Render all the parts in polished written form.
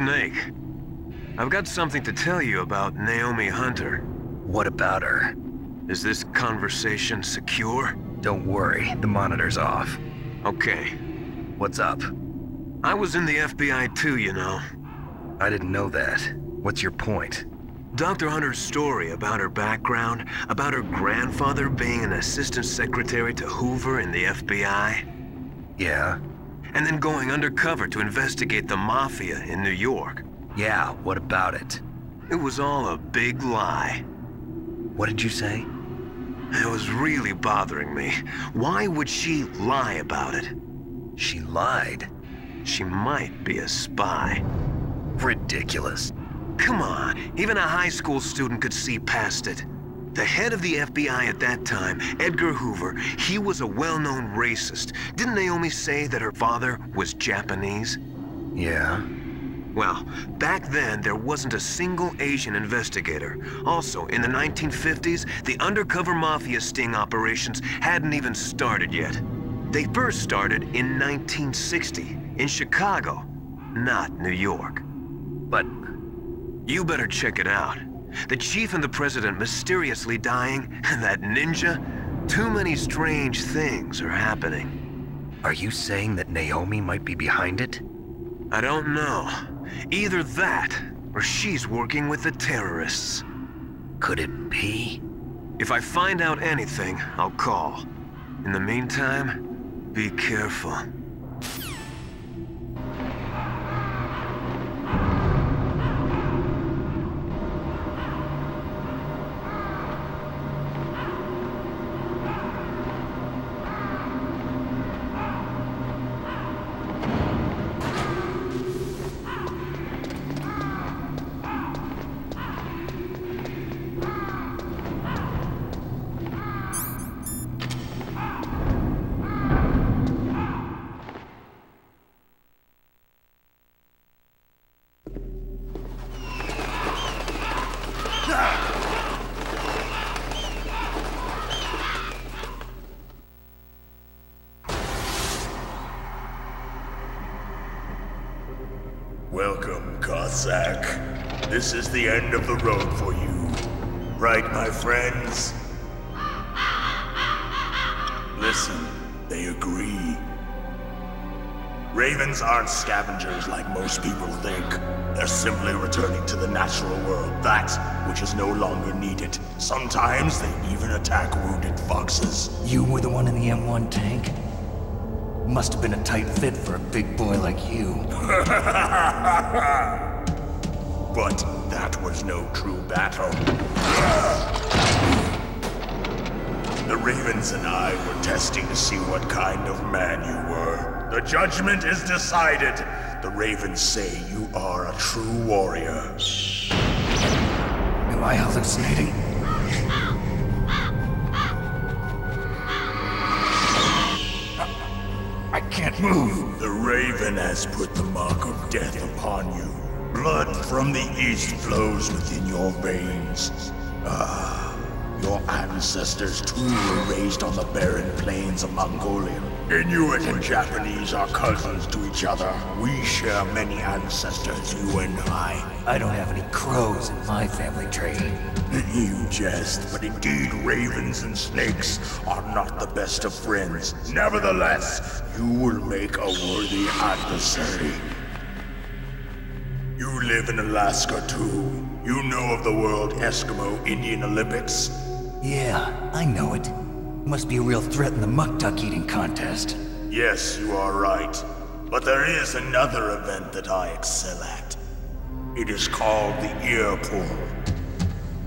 Snake. I've got something to tell you about Naomi Hunter. What about her? Is this conversation secure? Don't worry, the monitor's off. Okay. What's up? I was in the FBI too, you know. I didn't know that. What's your point? Dr. Hunter's story about her background, about her grandfather being an assistant secretary to Hoover in the FBI. Yeah? And then going undercover to investigate the Mafia in New York. Yeah, what about it? It was all a big lie. What did you say? It was really bothering me. Why would she lie about it? She lied? She might be a spy. Ridiculous. Come on, even a high school student could see past it. The head of the FBI at that time, Edgar Hoover, he was a well-known racist. Didn't Naomi say that her father was Japanese? Yeah. Well, back then, there wasn't a single Asian investigator. Also, in the 1950s, the undercover mafia sting operations hadn't even started yet. They first started in 1960, in Chicago, not New York. But you better check it out. The chief and the president mysteriously dying, and that ninja? Too many strange things are happening. are you saying that Naomi might be behind it? I don't know. Either that, or she's working with the terrorists. Could it be? If I find out anything, I'll call. In the meantime, be careful. Welcome, Cossack. This is the end of the road for you. Right, my friends? Listen, they agree. Ravens aren't scavengers like most people think. They're simply returning to the natural world, that which is no longer needed. Sometimes they even attack wounded foxes. You were the one in the M1 tank? Must have been a tight fit for a big boy like you. But that was no true battle. The Ravens and I were testing to see what kind of man you were. The judgment is decided. The Ravens say you are a true warrior. Am I hallucinating? I can't move. The Raven has put the mark of death upon you. Blood from the east flows within your veins. Your ancestors too were raised on the barren plains of Mongolia. Inuit and Japanese are cousins to each other. We share many ancestors, you and I. I don't have any crows in my family tree. You jest, but indeed ravens and snakes are not the best of friends. Nevertheless, you will make a worthy adversary. You live in Alaska too. You know of the World Eskimo Indian Olympics? Yeah, I know it. Must be a real threat in the muck-duck eating contest. Yes, you are right. But there is another event that I excel at. It is called the ear pull.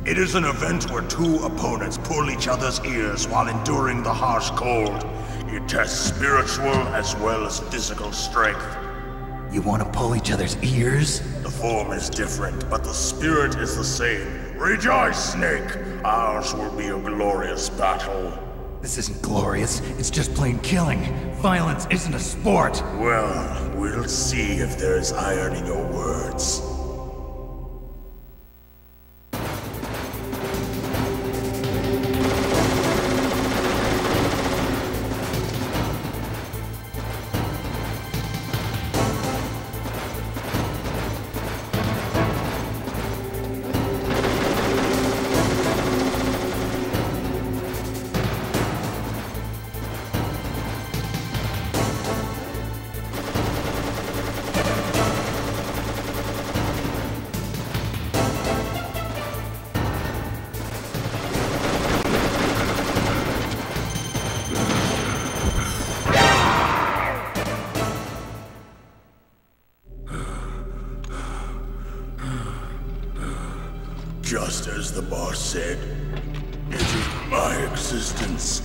It is an event where two opponents pull each other's ears while enduring the harsh cold. It tests spiritual as well as physical strength. You want to pull each other's ears? The form is different, but the spirit is the same. Rejoice, Snake! Ours will be a glorious battle. This isn't glorious, it's just plain killing. Violence isn't a sport. Well, we'll see if there's iron in your words. Just as the boss said, it is my existence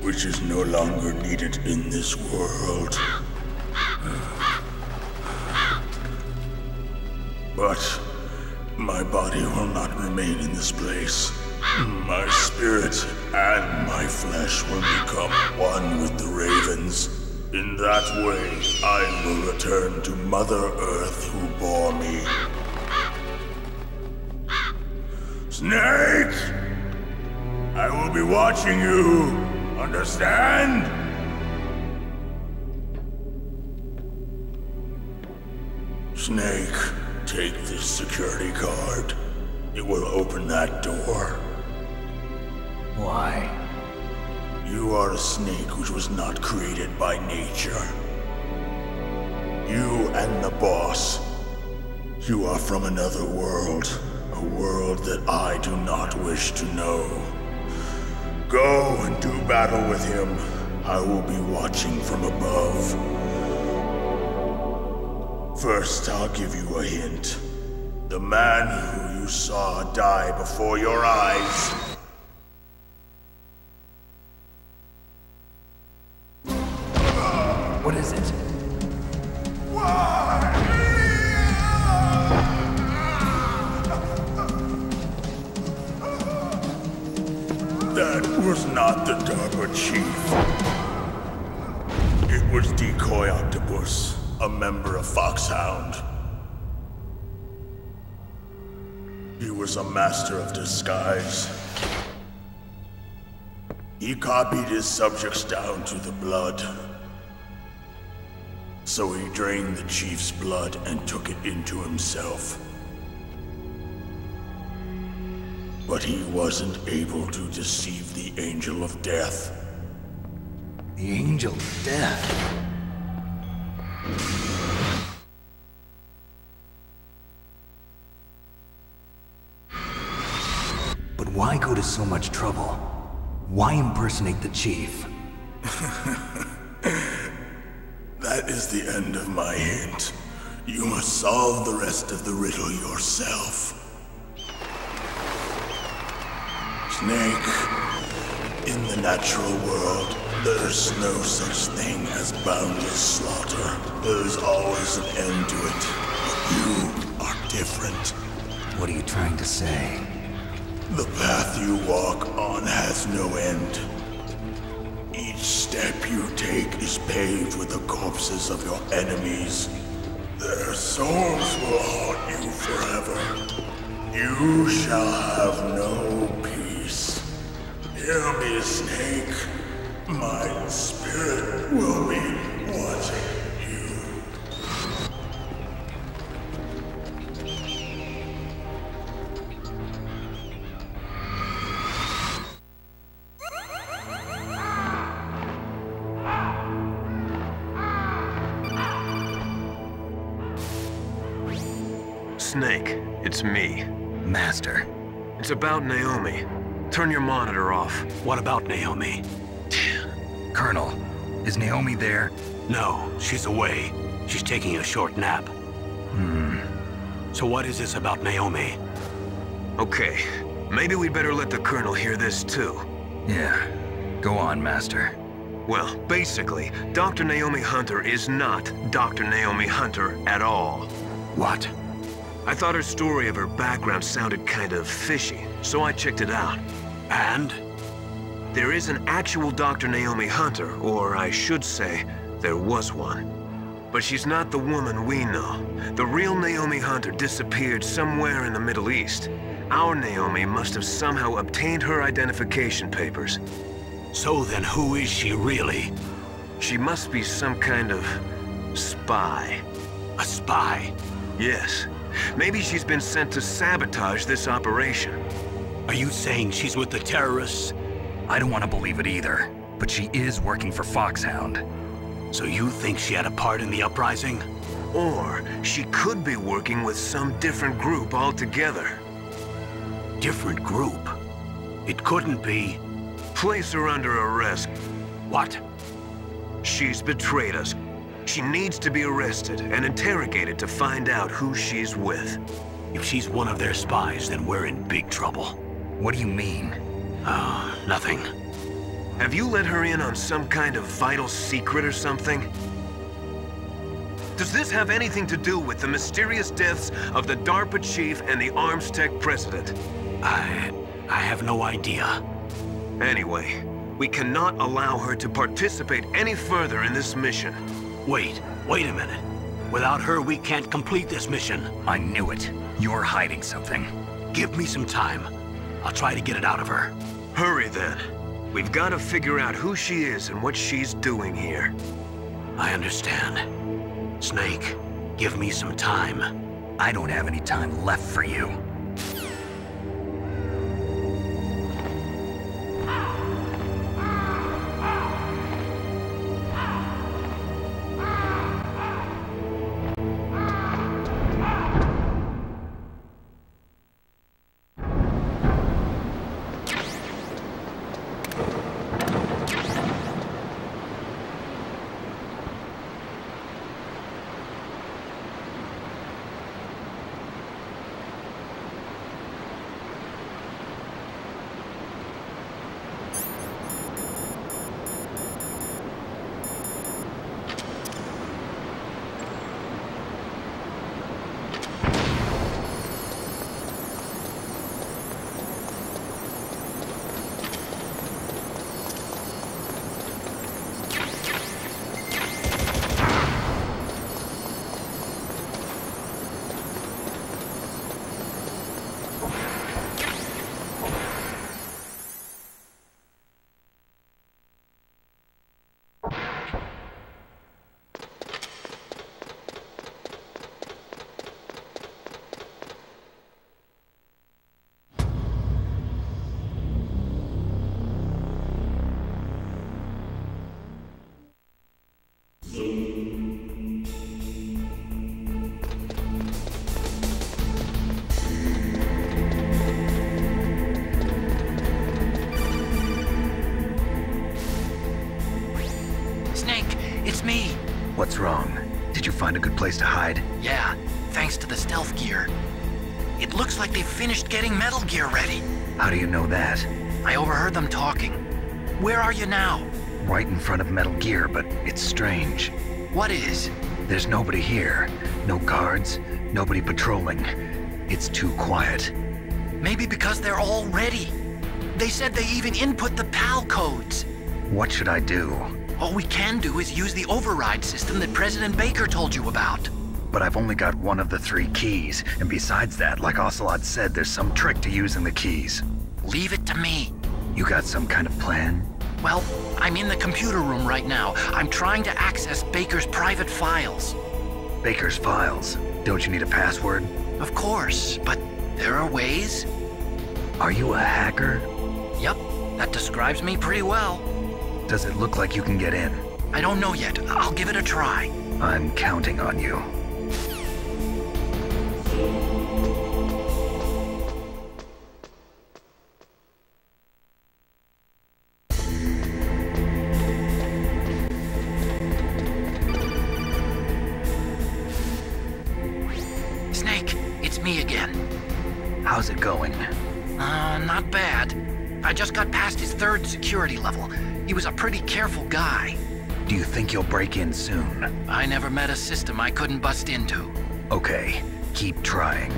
which is no longer needed in this world. But my body will not remain in this place. My spirit and my flesh will become one with the ravens. In that way, I will return to Mother Earth who bore me. Snake! I will be watching you. Understand? Snake, take this security card. It will open that door. Why? You are a snake which was not created by nature. You and the boss. You are from another world. A world that I do not wish to know. Go and do battle with him. I will be watching from above. First, I'll give you a hint. The man who you saw die before your eyes. What is it? That was not the DARPA chief. It was Decoy Octopus, a member of Foxhound. He was a master of disguise. He copied his subjects down to the blood. So he drained the chief's blood and took it into himself. But he wasn't able to deceive the Angel of Death. The Angel of Death? But why go to so much trouble? Why impersonate the chief? That is the end of my hint. You must solve the rest of the riddle yourself. Snake, in the natural world, there's no such thing as boundless slaughter. There's always an end to it. But you are different. What are you trying to say? The path you walk on has no end. Each step you take is paved with the corpses of your enemies. Their souls will haunt you forever. You shall have no peace. Hear me, Snake. My spirit will be watching you. Snake, it's me. Master. It's about Naomi. Turn your monitor off. What about Naomi? Colonel, is Naomi there? No, she's away. She's taking a short nap. So what is this about Naomi? Okay, maybe we'd better let the Colonel hear this too. Yeah. Go on, Master. Well, basically, Dr. Naomi Hunter is not Dr. Naomi Hunter at all. What? I thought her story of her background sounded kind of fishy, so I checked it out. And? There is an actual Dr. Naomi Hunter, or I should say, there was one. But she's not the woman we know. The real Naomi Hunter disappeared somewhere in the Middle East. Our Naomi must have somehow obtained her identification papers. So then who is she really? She must be some kind of spy. A spy? Yes. Maybe she's been sent to sabotage this operation. Are you saying she's with the terrorists? I don't want to believe it either, but she is working for Foxhound. So you think she had a part in the uprising? Or she could be working with some different group altogether. Different group? It couldn't be. Place her under arrest. What? She's betrayed us. She needs to be arrested and interrogated to find out who she's with. If she's one of their spies, then we're in big trouble. What do you mean? Nothing. Have you let her in on some kind of vital secret or something? Does this have anything to do with the mysterious deaths of the DARPA chief and the Arms Tech president? I have no idea. Anyway, we cannot allow her to participate any further in this mission. Wait a minute. Without her, we can't complete this mission. I knew it. You're hiding something. Give me some time. I'll try to get it out of her. Hurry then. We've got to figure out who she is and what she's doing here. I understand. Snake, give me some time. I don't have any time left for you. What's wrong? Did you find a good place to hide? Yeah, thanks to the stealth gear. It looks like they've finished getting Metal Gear ready. How do you know that? I overheard them talking. Where are you now? Right in front of Metal Gear, but it's strange. What is? There's nobody here. No guards, nobody patrolling. It's too quiet. Maybe because they're all ready. They said they even input the PAL codes. What should I do? All we can do is use the override system that President Baker told you about. But I've only got one of the 3 keys, and besides that, like Ocelot said, there's some trick to using the keys. Leave it to me. You got some kind of plan? Well, I'm in the computer room right now. I'm trying to access Baker's private files. Baker's files? Don't you need a password? Of course, but there are ways. Are you a hacker? Yep, that describes me pretty well. Does it look like you can get in? I don't know yet. I'll give it a try. I'm counting on you. Snake, it's me again. How's it going? Not bad. I just got past his 3rd security level. He was a pretty careful guy. Do you think you'll break in soon? I never met a system I couldn't bust into. Okay, keep trying.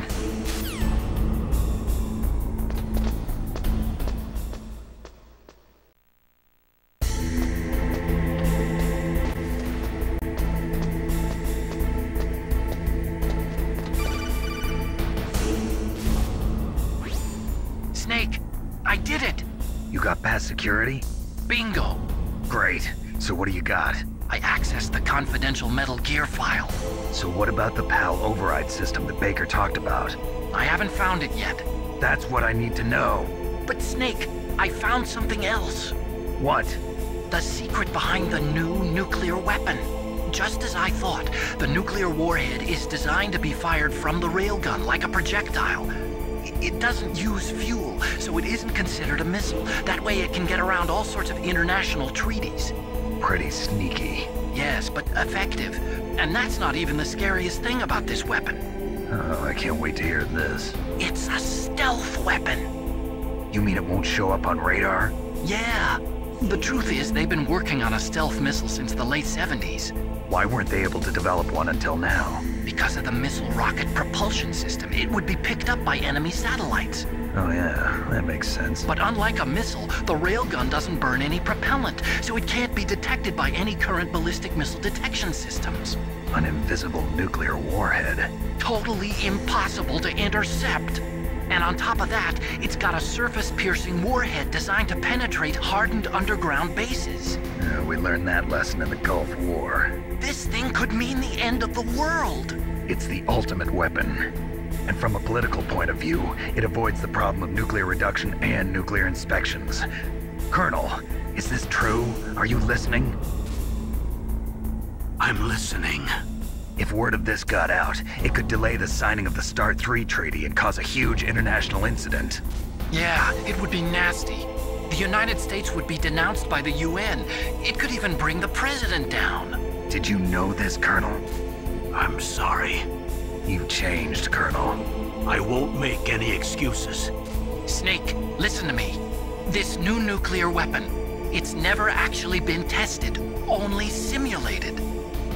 Snake, I did it! You got past security? Bingo! Great. So what do you got? I accessed the confidential Metal Gear file. So what about the PAL override system that Baker talked about? I haven't found it yet. That's what I need to know. But Snake, I found something else. What? The secret behind the new nuclear weapon. Just as I thought, the nuclear warhead is designed to be fired from the railgun like a projectile. It doesn't use fuel, so it isn't considered a missile. That way it can get around all sorts of international treaties. Pretty sneaky. Yes, but effective. And that's not even the scariest thing about this weapon. Oh, I can't wait to hear this. It's a stealth weapon. You mean it won't show up on radar? Yeah. The truth is, they've been working on a stealth missile since the late 70s. Why weren't they able to develop one until now? Because of the missile rocket propulsion system, it would be picked up by enemy satellites. Oh yeah, that makes sense. But unlike a missile, the railgun doesn't burn any propellant, so it can't be detected by any current ballistic missile detection systems. An invisible nuclear warhead. Totally impossible to intercept. And on top of that, it's got a surface-piercing warhead designed to penetrate hardened underground bases. Yeah, we learned that lesson in the Gulf War. This thing could mean the end of the world. It's the ultimate weapon. And from a political point of view, it avoids the problem of nuclear reduction and nuclear inspections. Colonel, is this true? Are you listening? I'm listening. If word of this got out, it could delay the signing of the START 3 treaty and cause a huge international incident. Yeah, it would be nasty. The United States would be denounced by the UN. It could even bring the president down. Did you know this, Colonel? I'm sorry. You changed, Colonel. I won't make any excuses. Snake, listen to me. This new nuclear weapon, it's never actually been tested, only simulated.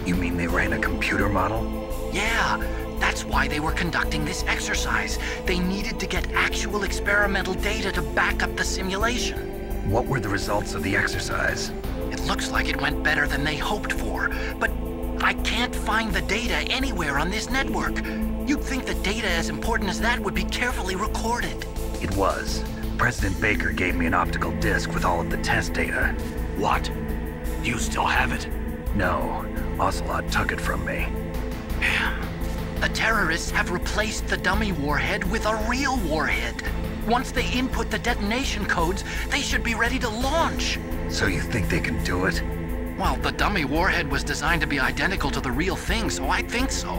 You mean they ran a computer model? Yeah, that's why they were conducting this exercise. They needed to get actual experimental data to back up the simulation. What were the results of the exercise? It looks like it went better than they hoped for, but I can't find the data anywhere on this network. You'd think that data as important as that would be carefully recorded. It was. President Baker gave me an optical disc with all of the test data. What? Do you still have it? No, Ocelot took it from me. The terrorists have replaced the dummy warhead with a real warhead. Once they input the detonation codes, they should be ready to launch. So you think they can do it? Well, the dummy warhead was designed to be identical to the real thing, so I think so.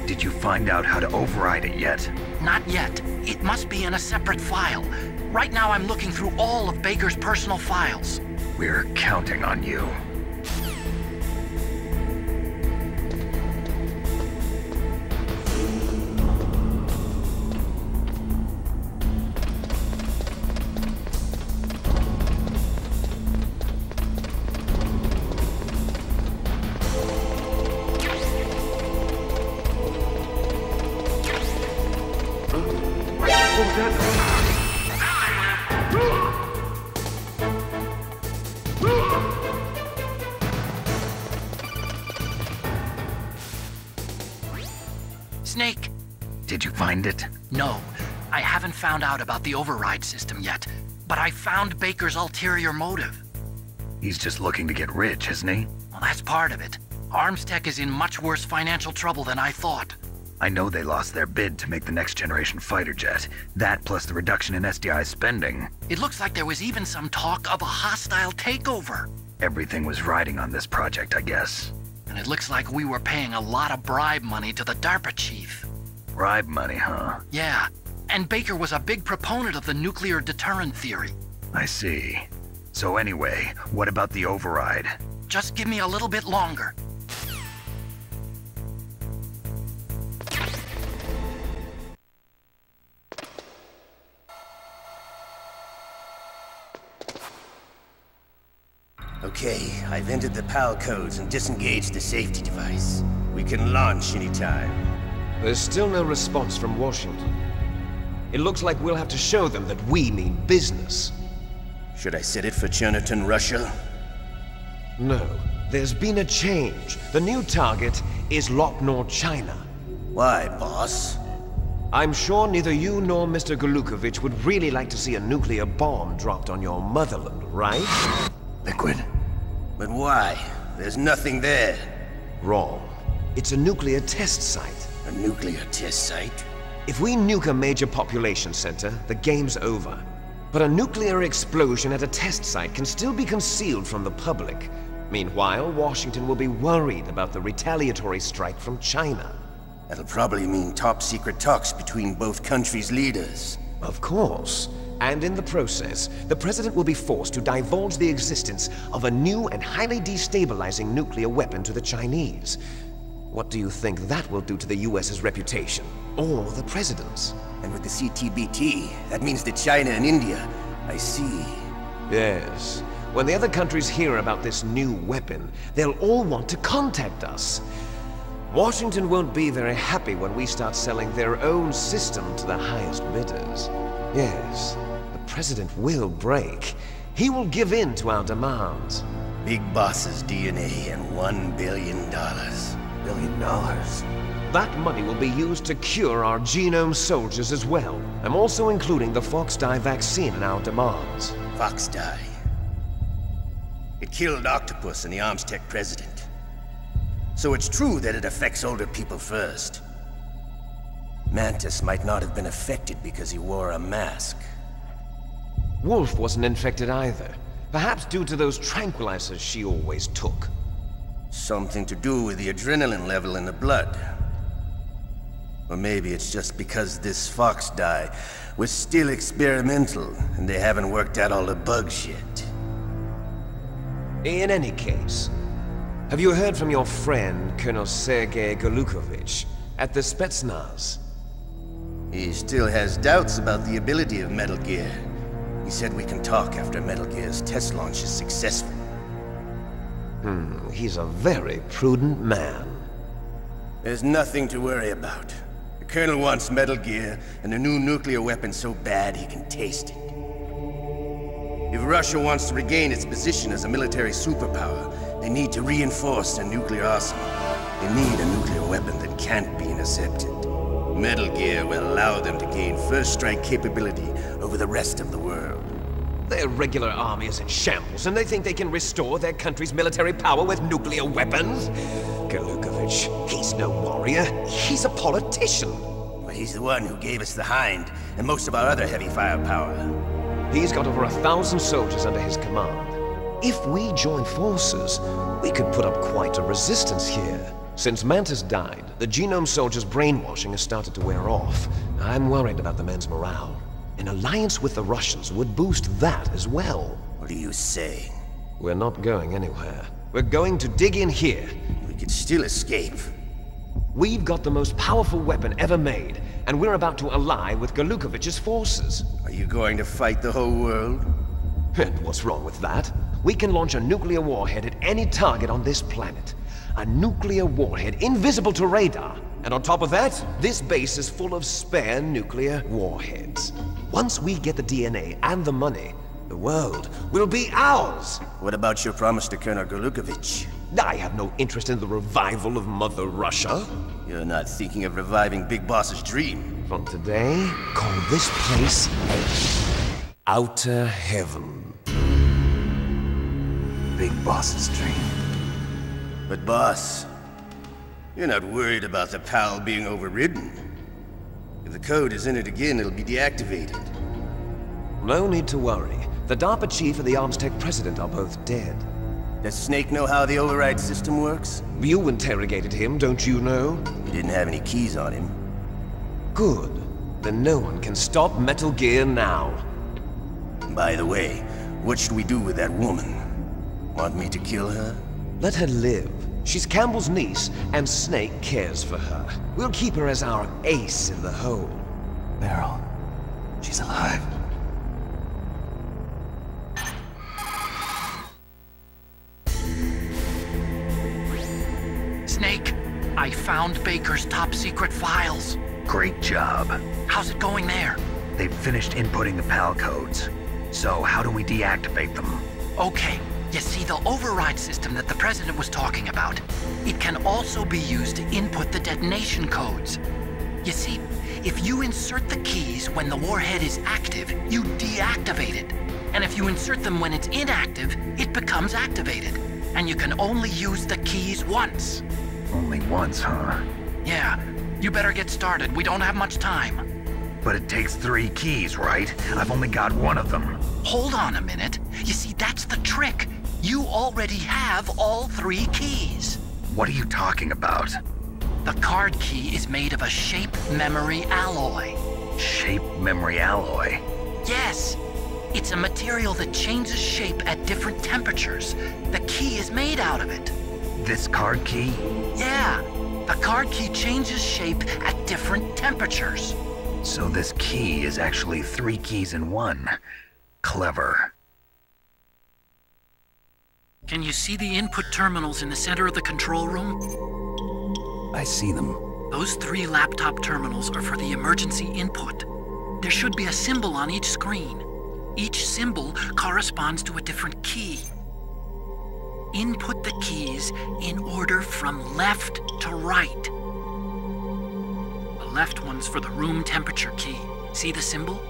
Did you find out how to override it yet? Not yet. It must be in a separate file. Right now I'm looking through all of Baker's personal files. We're counting on you. Snake! Did you find it? No, I haven't found out about the override system yet, but I found Baker's ulterior motive. He's just looking to get rich, isn't he? Well, that's part of it. Armstech is in much worse financial trouble than I thought. I know they lost their bid to make the next generation fighter jet. That plus the reduction in SDI spending. It looks like there was even some talk of a hostile takeover. Everything was riding on this project, I guess. And it looks like we were paying a lot of bribe money to the DARPA chief. Bribe money, huh? Yeah, and Baker was a big proponent of the nuclear deterrent theory. I see. So anyway, what about the override? Just give me a little bit longer. Okay, I've entered the PAL codes and disengaged the safety device. We can launch anytime. There's still no response from Washington. It looks like we'll have to show them that we mean business. Should I set it for Cherniton, Russia? No, there's been a change. The new target is Lopnor, China. Why, boss? I'm sure neither you nor Mr. Golukovich would really like to see a nuclear bomb dropped on your motherland, right? Liquid. But why? There's nothing there. Wrong. It's a nuclear test site. A nuclear test site? If we nuke a major population center, the game's over. But a nuclear explosion at a test site can still be concealed from the public. Meanwhile, Washington will be worried about the retaliatory strike from China. That'll probably mean top-secret talks between both countries' leaders. Of course. And in the process, the President will be forced to divulge the existence of a new and highly destabilizing nuclear weapon to the Chinese. What do you think that will do to the US's reputation? Or the President's? And with the CTBT, that means that China and India. I see. Yes. When the other countries hear about this new weapon, they'll all want to contact us. Washington won't be very happy when we start selling their own system to the highest bidders. Yes, the President will break. He will give in to our demands. Big Boss's DNA and $1 billion. $1 billion? That money will be used to cure our genome soldiers as well. I'm also including the FoxDie vaccine in our demands. FoxDie. It killed Octopus and the Armstech president. So it's true that it affects older people first. Mantis might not have been affected because he wore a mask. Wolf wasn't infected either. Perhaps due to those tranquilizers she always took. Something to do with the adrenaline level in the blood. Or maybe it's just because this FoxDie was still experimental and they haven't worked out all the bugs yet. In any case, have you heard from your friend, Colonel Sergei Golukovich, at the Spetsnaz? He still has doubts about the ability of Metal Gear. He said we can talk after Metal Gear's test launch is successful. He's a very prudent man. There's nothing to worry about. The Colonel wants Metal Gear and a new nuclear weapon so bad he can taste it. If Russia wants to regain its position as a military superpower, they need to reinforce their nuclear arsenal. They need a nuclear weapon that can't be intercepted. Metal Gear will allow them to gain first strike capability over the rest of the world. Their regular army is in shambles, and they think they can restore their country's military power with nuclear weapons? Golukovich, he's no warrior. He's a politician. But he's the one who gave us the Hind and most of our other heavy firepower. He's got over 1,000 soldiers under his command. If we join forces, we could put up quite a resistance here. Since Mantis died, the genome soldiers' brainwashing has started to wear off. I'm worried about the men's morale. An alliance with the Russians would boost that as well. What are you saying? We're not going anywhere. We're going to dig in here. We could still escape. We've got the most powerful weapon ever made, and we're about to ally with Golukovich's forces. Are you going to fight the whole world? And what's wrong with that? We can launch a nuclear warhead at any target on this planet. A nuclear warhead invisible to radar. And on top of that, this base is full of spare nuclear warheads. Once we get the DNA and the money, the world will be ours! What about your promise to Colonel Golukovich? I have no interest in the revival of Mother Russia. You're not thinking of reviving Big Boss's dream. From today, call this place Outer Heaven. Big Boss's dream. But boss, you're not worried about the PAL being overridden. If the code is in it again, it'll be deactivated. No need to worry. The DARPA chief and the Armstech president are both dead. Does Snake know how the override system works? You interrogated him, don't you know? He didn't have any keys on him. Good. Then no one can stop Metal Gear now. By the way, what should we do with that woman? Want me to kill her? Let her live. She's Campbell's niece, and Snake cares for her. We'll keep her as our ace in the hole. Meryl, she's alive. Snake, I found Baker's top secret files. Great job. How's it going there? They've finished inputting the PAL codes. So how do we deactivate them? Okay, you see the override system that the President was talking about? It can also be used to input the detonation codes. You see, if you insert the keys when the warhead is active, you deactivate it. And if you insert them when it's inactive, it becomes activated. And you can only use the keys once. Only once, huh? Yeah, you better get started. We don't have much time. But it takes 3 keys, right? I've only got 1 of them. Hold on a minute. You see, that's the trick. You already have all 3 keys. What are you talking about? The card key is made of a shape memory alloy. Shape memory alloy? Yes. It's a material that changes shape at different temperatures. The key is made out of it. This card key? Yeah. A card key changes shape at different temperatures. So this key is actually 3 keys in one. Clever. Can you see the input terminals in the center of the control room? I see them. Those 3 laptop terminals are for the emergency input. There should be a symbol on each screen. Each symbol corresponds to a different key. Input the keys in order from left to right. The left one's for the room temperature key. See the symbol?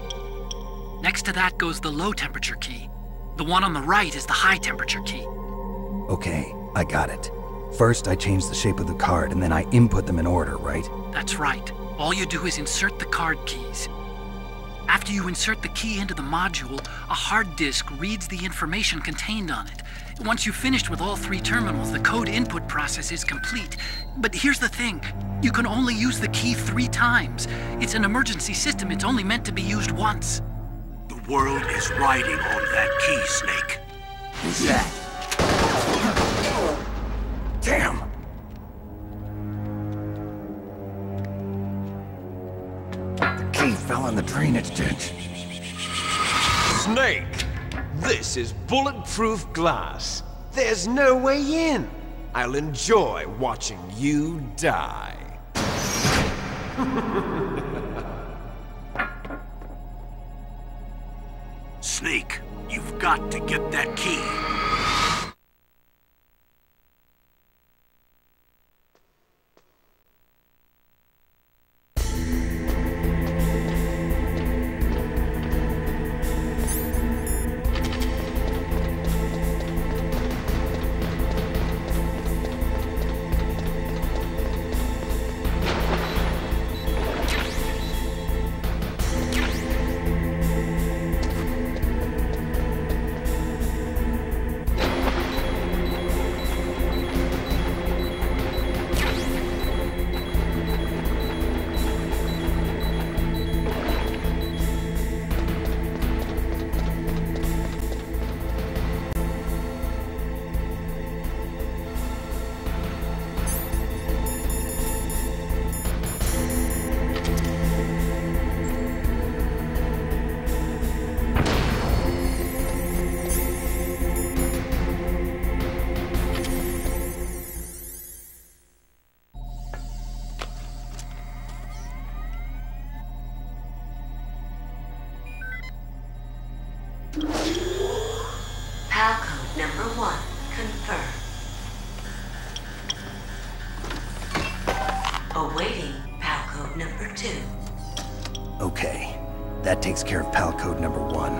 Next to that goes the low temperature key. The one on the right is the high temperature key. Okay, I got it. First, I change the shape of the card, and then I input them in order, right? That's right. All you do is insert the card keys. After you insert the key into the module, a hard disk reads the information contained on it. Once you've finished with all 3 terminals, the code input process is complete. But here's the thing. You can only use the key 3 times. It's an emergency system. It's only meant to be used once. The world is riding on that key, Snake. Who's that? Damn! The key fell in the drainage ditch. Snake! This is bulletproof glass. There's no way in. I'll enjoy watching you die. Snake, you've got to get that key. PAL code number 1, confirmed. Awaiting PAL code number 2. Okay, that takes care of PAL code number 1.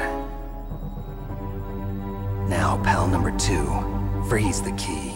Now, PAL number 2, freeze the key.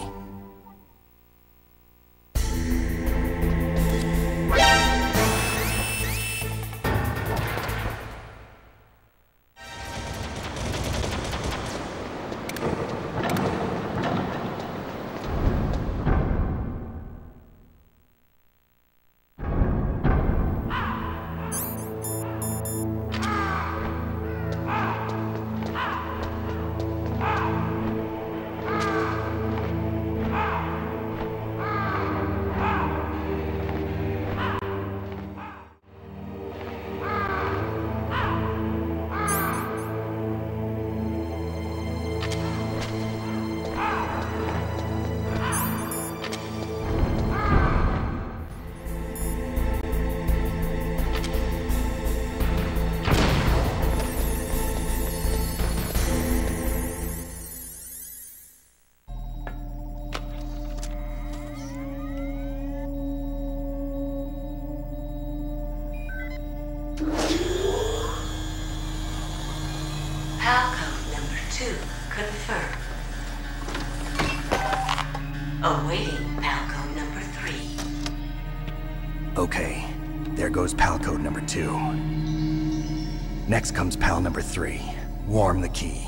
PAL code number 2, confirmed. Awaiting PAL code number 3. Okay, there goes PAL code number 2. Next comes PAL number 3. Warm the key.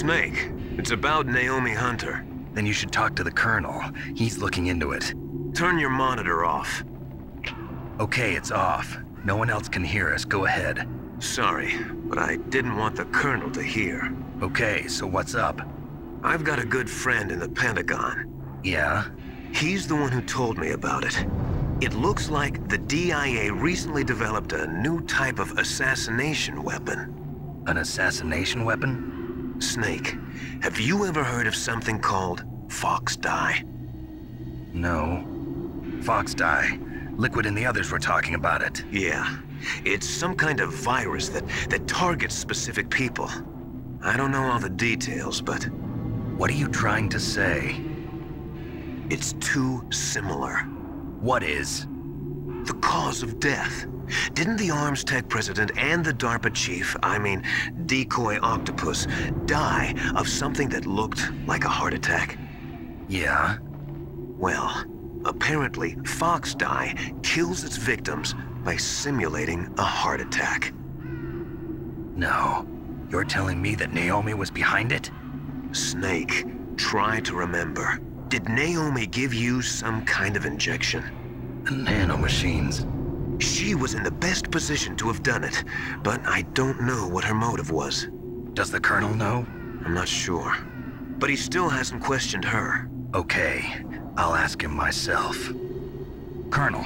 Snake, it's about Naomi Hunter. Then you should talk to the Colonel. He's looking into it. Turn your monitor off. Okay, it's off. No one else can hear us. Go ahead. Sorry, but I didn't want the Colonel to hear. Okay, so what's up? I've got a good friend in the Pentagon. Yeah? He's the one who told me about it. It looks like the DIA recently developed a new type of assassination weapon. An assassination weapon? Snake, have you ever heard of something called FoxDie? No. FoxDie. Liquid and the others were talking about it. Yeah. It's some kind of virus that targets specific people. I don't know all the details, but... What are you trying to say? It's too similar. What is? The cause of death. Didn't the Arms Tech president and the DARPA chief, Decoy Octopus, die of something that looked like a heart attack? Yeah? Well, apparently FoxDie kills its victims by simulating a heart attack. No. You're telling me that Naomi was behind it? Snake, try to remember. Did Naomi give you some kind of injection? Nanomachines. She was in the best position to have done it, but I don't know what her motive was. Does the Colonel know? I'm not sure. But he still hasn't questioned her. Okay, I'll ask him myself. Colonel,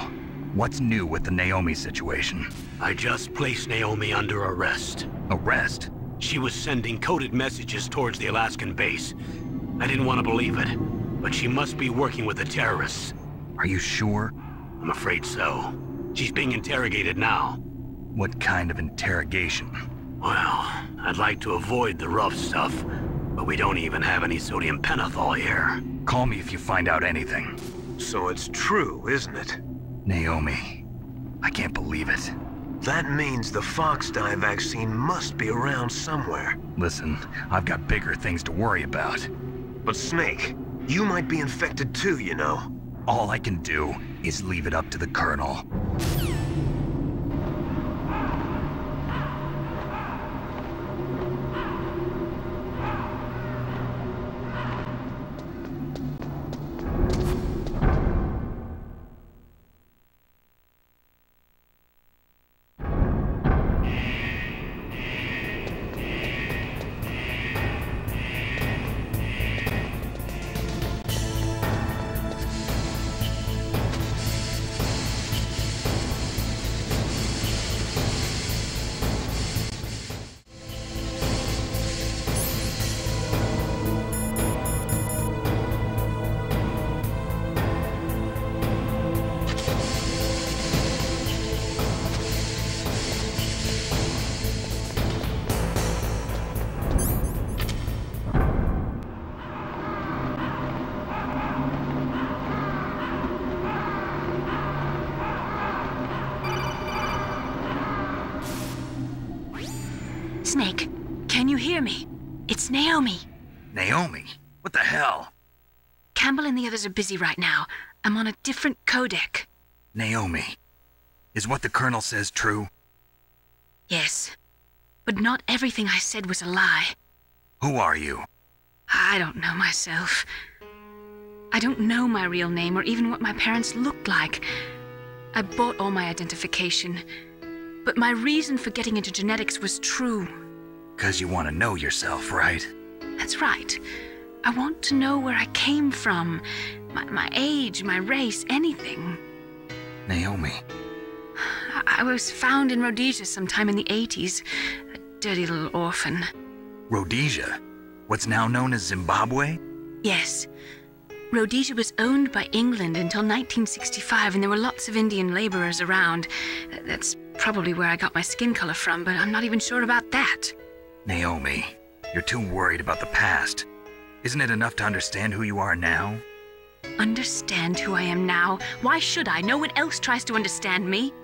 what's new with the Naomi situation? I just placed Naomi under arrest. Arrest? She was sending coded messages towards the Alaskan base. I didn't want to believe it, but she must be working with the terrorists. Are you sure? I'm afraid so. She's being interrogated now. What kind of interrogation? Well, I'd like to avoid the rough stuff, but we don't even have any sodium pentothal here. Call me if you find out anything. So it's true, isn't it? Naomi, I can't believe it. That means the FoxDie vaccine must be around somewhere. Listen, I've got bigger things to worry about. But Snake, you might be infected too, you know. All I can do is leave it up to the Colonel. Snake, can you hear me? It's Naomi. Naomi? What the hell? Campbell and the others are busy right now. I'm on a different codec. Naomi, is what the Colonel says true? Yes, but not everything I said was a lie. Who are you? I don't know myself. I don't know my real name or even what my parents looked like. I bought all my identification, but my reason for getting into genetics was true. 'Cause you want to know yourself, right? That's right. I want to know where I came from, my age, my race, anything. Naomi. I was found in Rhodesia sometime in the 80s, a dirty little orphan. Rhodesia? What's now known as Zimbabwe? Yes. Rhodesia was owned by England until 1965, and there were lots of Indian laborers around. That's probably where I got my skin color from, but I'm not even sure about that. Naomi, you're too worried about the past. Isn't it enough to understand who you are now? Understand who I am now? Why should I? No one else tries to understand me.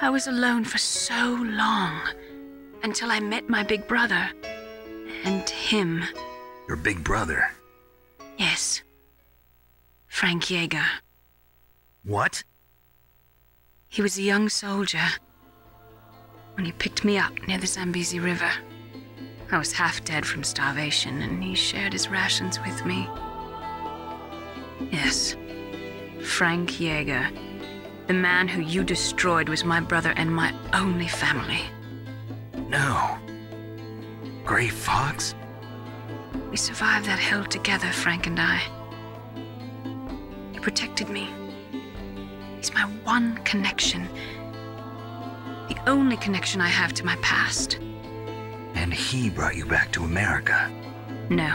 I was alone for so long, until I met my big brother. And him. Your big brother? Yes. Frank Yeager. What? He was a young soldier when he picked me up near the Zambezi River. I was half dead from starvation, and he shared his rations with me. Yes, Frank Yeager. The man who you destroyed was my brother and my only family. No. Gray Fox? We survived that hell together, Frank and I. He protected me. He's my one connection. The only connection I have to my past. And he brought you back to America? No.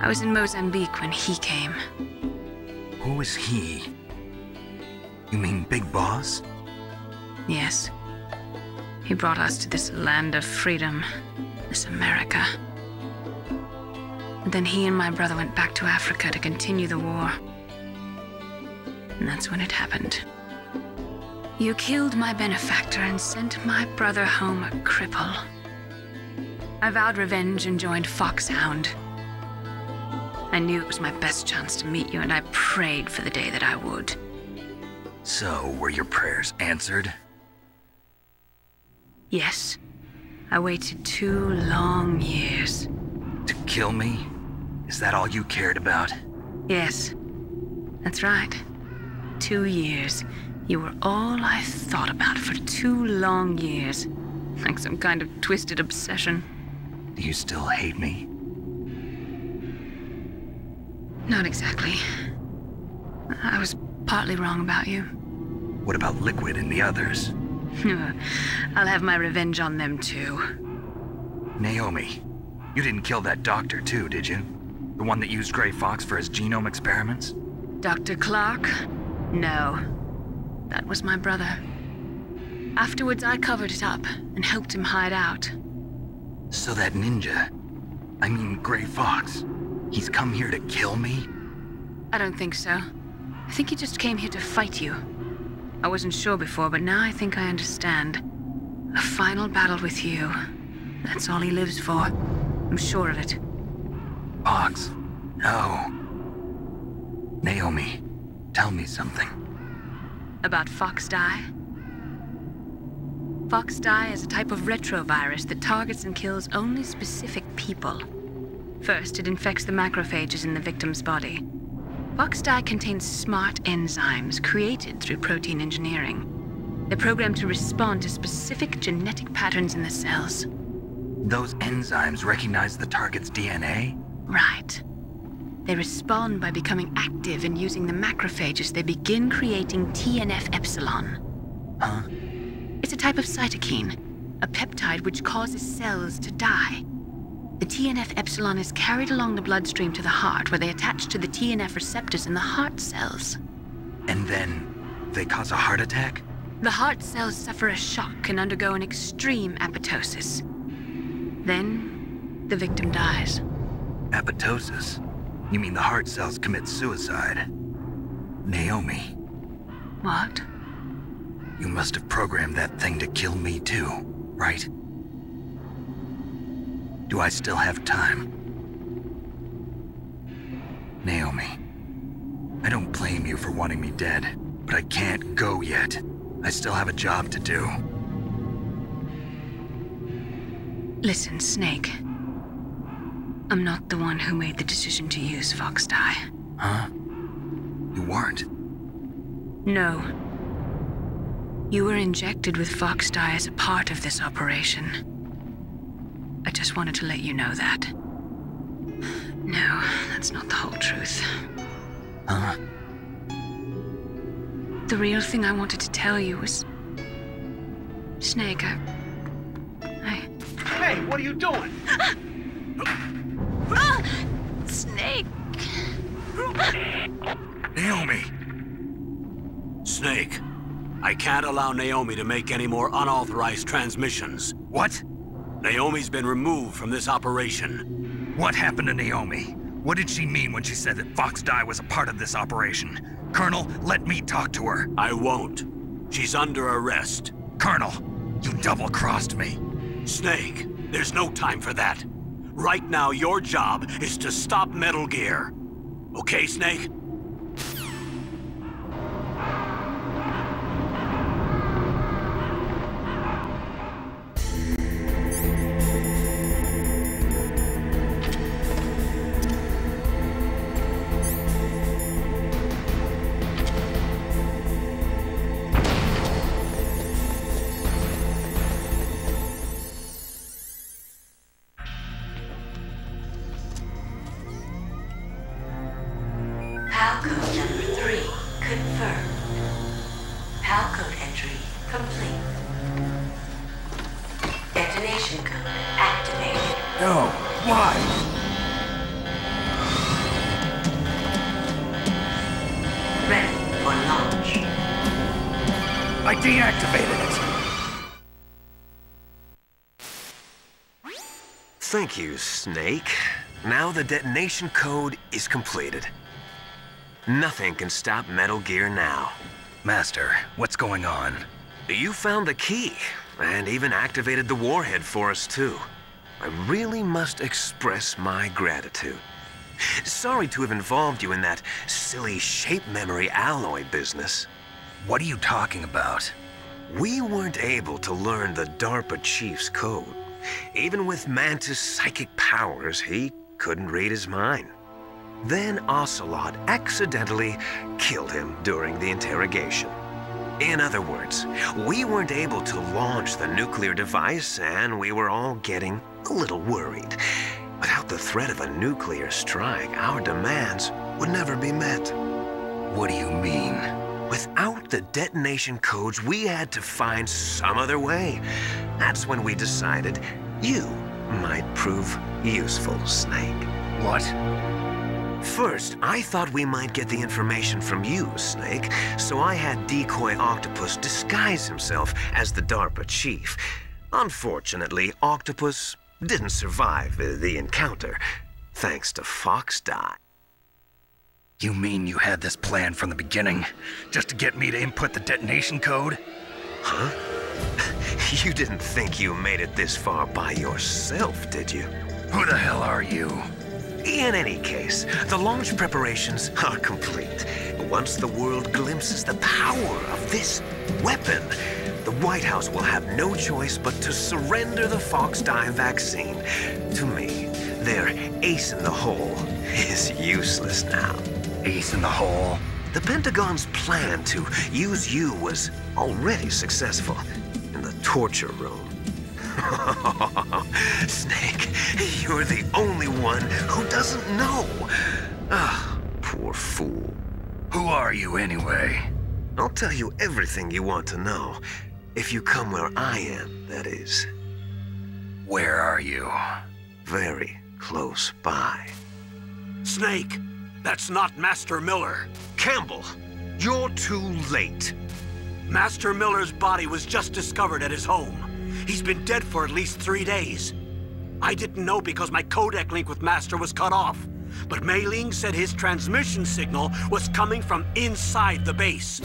I was in Mozambique when he came. Who is he? You mean Big Boss? Yes. He brought us to this land of freedom, this America. And then he and my brother went back to Africa to continue the war. And that's when it happened. You killed my benefactor and sent my brother home a cripple. I vowed revenge and joined Foxhound. I knew it was my best chance to meet you, and I prayed for the day that I would. So, were your prayers answered? Yes. I waited 2 long years. To kill me? Is that all you cared about? Yes. That's right. 2 years. You were all I thought about for 2 long years. Like some kind of twisted obsession. Do you still hate me? Not exactly. I was partly wrong about you. What about Liquid and the others? I'll have my revenge on them too. Naomi, you didn't kill that doctor too, did you? The one that used Gray Fox for his genome experiments? Dr. Clark? No. That was my brother. Afterwards, I covered it up and helped him hide out. So that ninja, I mean Gray Fox, he's come here to kill me? I don't think so. I think he just came here to fight you. I wasn't sure before, but now I think I understand. A final battle with you. That's all he lives for. I'm sure of it. Fox, no. Naomi, tell me something. About FoxDie? FoxDie is a type of retrovirus that targets and kills only specific people. First, it infects the macrophages in the victim's body. FoxDie contains smart enzymes created through protein engineering. They're programmed to respond to specific genetic patterns in the cells. Those enzymes recognize the target's DNA? Right. They respond by becoming active and using the macrophages. They begin creating TNF-epsilon. Huh? It's a type of cytokine, a peptide which causes cells to die. The TNF-epsilon is carried along the bloodstream to the heart, where they attach to the TNF receptors in the heart cells. And then they cause a heart attack? The heart cells suffer a shock and undergo an extreme apoptosis. Then, the victim dies. Apoptosis? You mean the heart cells commit suicide? Naomi. What? You must have programmed that thing to kill me too, right? Do I still have time? Naomi, I don't blame you for wanting me dead, but I can't go yet. I still have a job to do. Listen, Snake. I'm not the one who made the decision to use FoxDie. Huh? You weren't? No. You were injected with FoxDie as a part of this operation. I just wanted to let you know that. No, that's not the whole truth. Huh? The real thing I wanted to tell you was... Snake, I... Hey, what are you doing? Snake! Naomi! Snake, I can't allow Naomi to make any more unauthorized transmissions. What? Naomi's been removed from this operation. What happened to Naomi? What did she mean when she said that FoxDie was a part of this operation? Colonel, let me talk to her. I won't. She's under arrest. Colonel, you double-crossed me. Snake, there's no time for that. Right now, your job is to stop Metal Gear. Okay, Snake? PAL code number 3 confirmed. PAL code entry complete. Detonation code activated. No, why? Ready for launch. I deactivated it. Thank you, Snake. Now the detonation code is completed. Nothing can stop Metal Gear now. Master, what's going on? You found the key, and even activated the warhead for us, too. I really must express my gratitude. Sorry to have involved you in that silly shape memory alloy business. What are you talking about? We weren't able to learn the DARPA chief's code. Even with Mantis' psychic powers, he couldn't read his mind. Then Ocelot accidentally killed him during the interrogation. In other words, we weren't able to launch the nuclear device, and we were all getting a little worried. Without the threat of a nuclear strike, our demands would never be met. What do you mean? Without the detonation codes, we had to find some other way. That's when we decided you might prove useful, Snake. What? First, I thought we might get the information from you, Snake, so I had Decoy Octopus disguise himself as the DARPA chief. Unfortunately, Octopus didn't survive the encounter, thanks to FoxDie. You mean you had this plan from the beginning, just to get me to input the detonation code? Huh? You didn't think you made it this far by yourself, did you? Who the hell are you? In any case, the launch preparations are complete. Once the world glimpses the power of this weapon, the White House will have no choice but to surrender the FoxDie vaccine to me. Their ace in the hole is useless now. Ace in the hole? The Pentagon's plan to use you was already successful in the torture room. Snake, you're the only one who doesn't know. Ah, poor fool. Who are you anyway? I'll tell you everything you want to know. If you come where I am, that is. Where are you? Very close by. Snake, that's not Master Miller. Campbell, you're too late. Master Miller's body was just discovered at his home. He's been dead for at least 3 days. I didn't know because my codec link with Master was cut off. But Mei Ling said his transmission signal was coming from inside the base.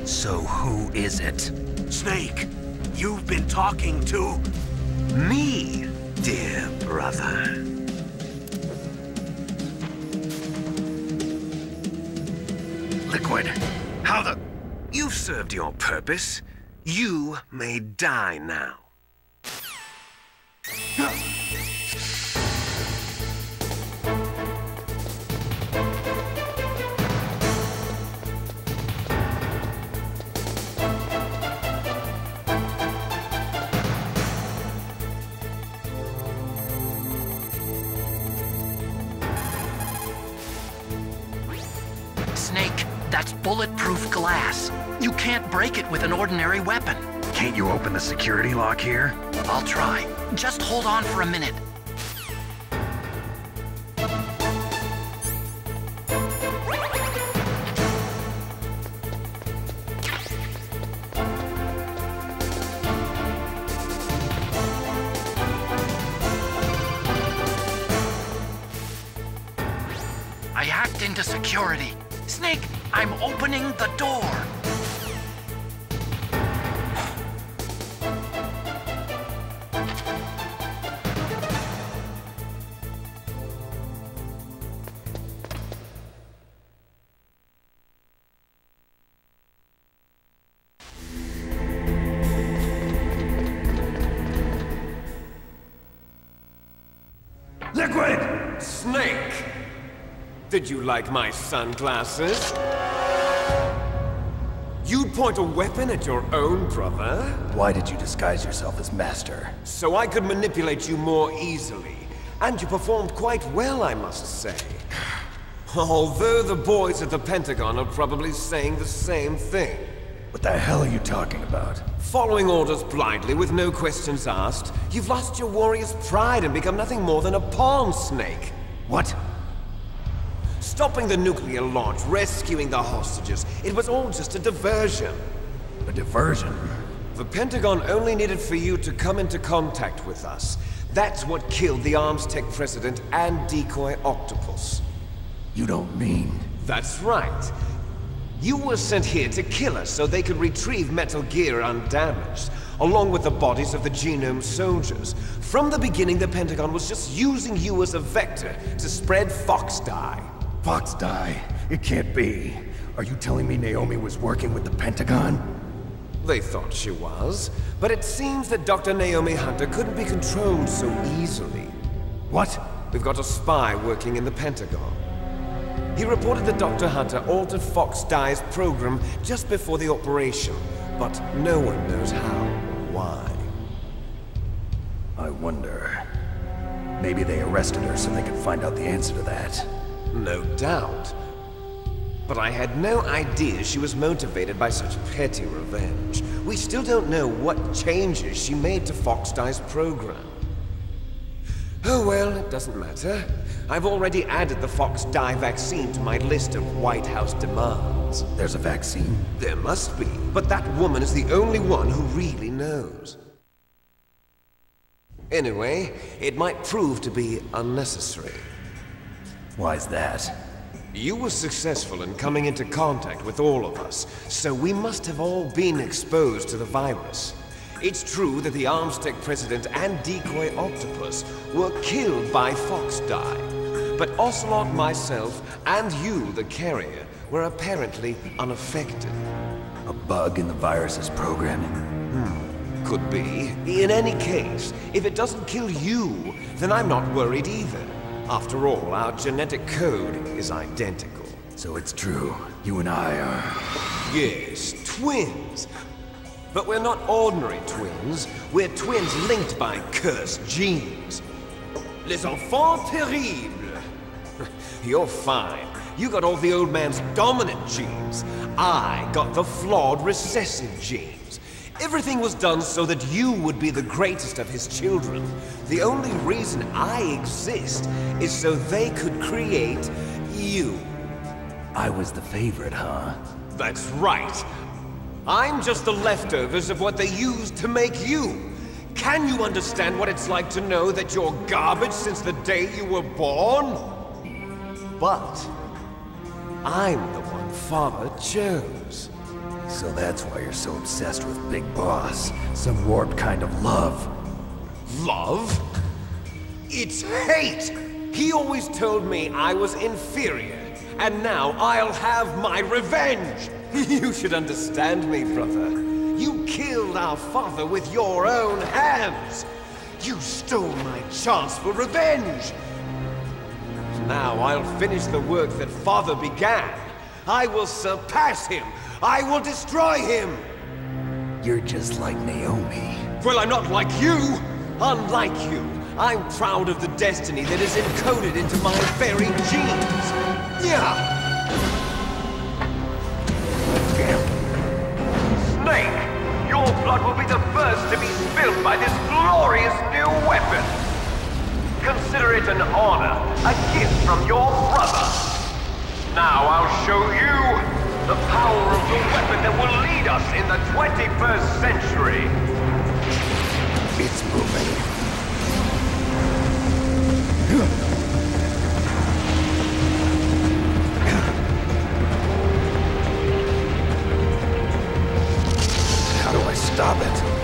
So who is it? Snake, you've been talking to... Me, dear brother. Liquid, how the... You've served your purpose. You may die now. Snake, that's bulletproof glass. You can't break it with an ordinary weapon. Can't you open the security lock here? I'll try. Just hold on for a minute. I hacked into security. Snake, I'm opening the door. Liquid! Snake! Did you like my sunglasses? You'd point a weapon at your own brother? Why did you disguise yourself as Master? So I could manipulate you more easily. And you performed quite well, I must say. Although the boys at the Pentagon are probably saying the same thing. What the hell are you talking about? Following orders blindly with no questions asked, you've lost your warrior's pride and become nothing more than a pawn snake. What? Stopping the nuclear launch, rescuing the hostages, it was all just a diversion. A diversion? The Pentagon only needed for you to come into contact with us. That's what killed the Arms Tech president and decoy octopus. You don't mean... That's right. You were sent here to kill us so they could retrieve Metal Gear undamaged, along with the bodies of the Genome soldiers. From the beginning, the Pentagon was just using you as a vector to spread FoxDie. FoxDie? It can't be. Are you telling me Naomi was working with the Pentagon? They thought she was, but it seems that Dr. Naomi Hunter couldn't be controlled so easily. What? We've got a spy working in the Pentagon. He reported that Dr. Hunter altered FoxDie's program just before the operation, but no one knows how or why. I wonder... Maybe they arrested her so they could find out the answer to that. No doubt. But I had no idea she was motivated by such petty revenge. We still don't know what changes she made to FoxDie's program. Oh well, it doesn't matter. I've already added the FoxDie vaccine to my list of White House demands. There's a vaccine? There must be, but that woman is the only one who really knows. Anyway, it might prove to be unnecessary. Why's that? You were successful in coming into contact with all of us, so we must have all been exposed to the virus. It's true that the Arms Tech president and decoy octopus were killed by FoxDie, but Ocelot, myself, and you, the carrier, were apparently unaffected. A bug in the virus's programming? Could be. In any case, if it doesn't kill you, then I'm not worried either. After all, our genetic code is identical. So it's true. You and I are... Yes, twins. But we're not ordinary twins. We're twins linked by cursed genes. Les enfants terribles. You're fine. You got all the old man's dominant genes. I got the flawed recessive genes. Everything was done so that you would be the greatest of his children. The only reason I exist is so they could create you. I was the favorite, huh? That's right. I'm just the leftovers of what they used to make you. Can you understand what it's like to know that you're garbage since the day you were born? But I'm the one Father chose. So that's why you're so obsessed with Big Boss. Some warped kind of love. Love? It's hate! He always told me I was inferior, and now I'll have my revenge! You should understand me, brother. You killed our father with your own hands! You stole my chance for revenge! Now I'll finish the work that Father began. I will surpass him! I will destroy him! You're just like Naomi. Well, I'm not like you! Unlike you, I'm proud of the destiny that is encoded into my very genes! Yeah! Damn. Snake, your blood will be the first to be spilled by this glorious new weapon! Consider it an honor, a gift from your brother! Now I'll show you the power of the weapon that will lead us in the 21st century! It's moving. How do I stop it?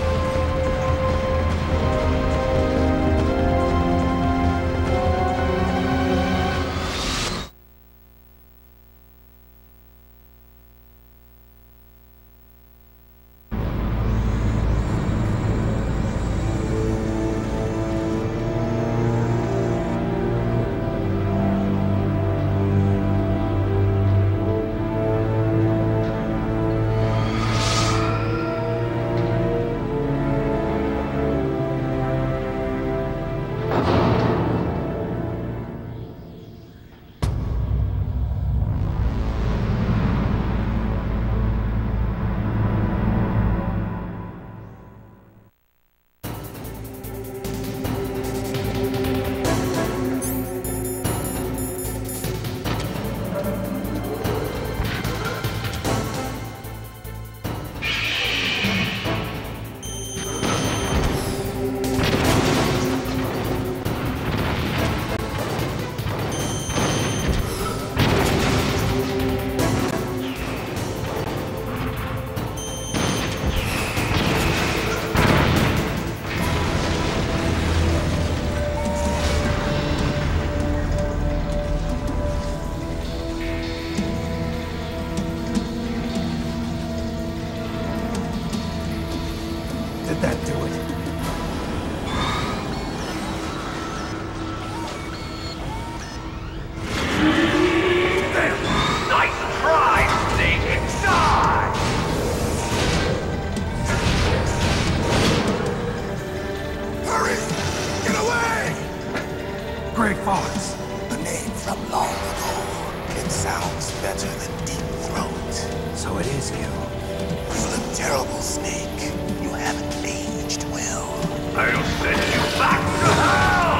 better than Deep Throat. So it is you. You look terrible, Snake. You haven't aged well. I'll send you back to hell!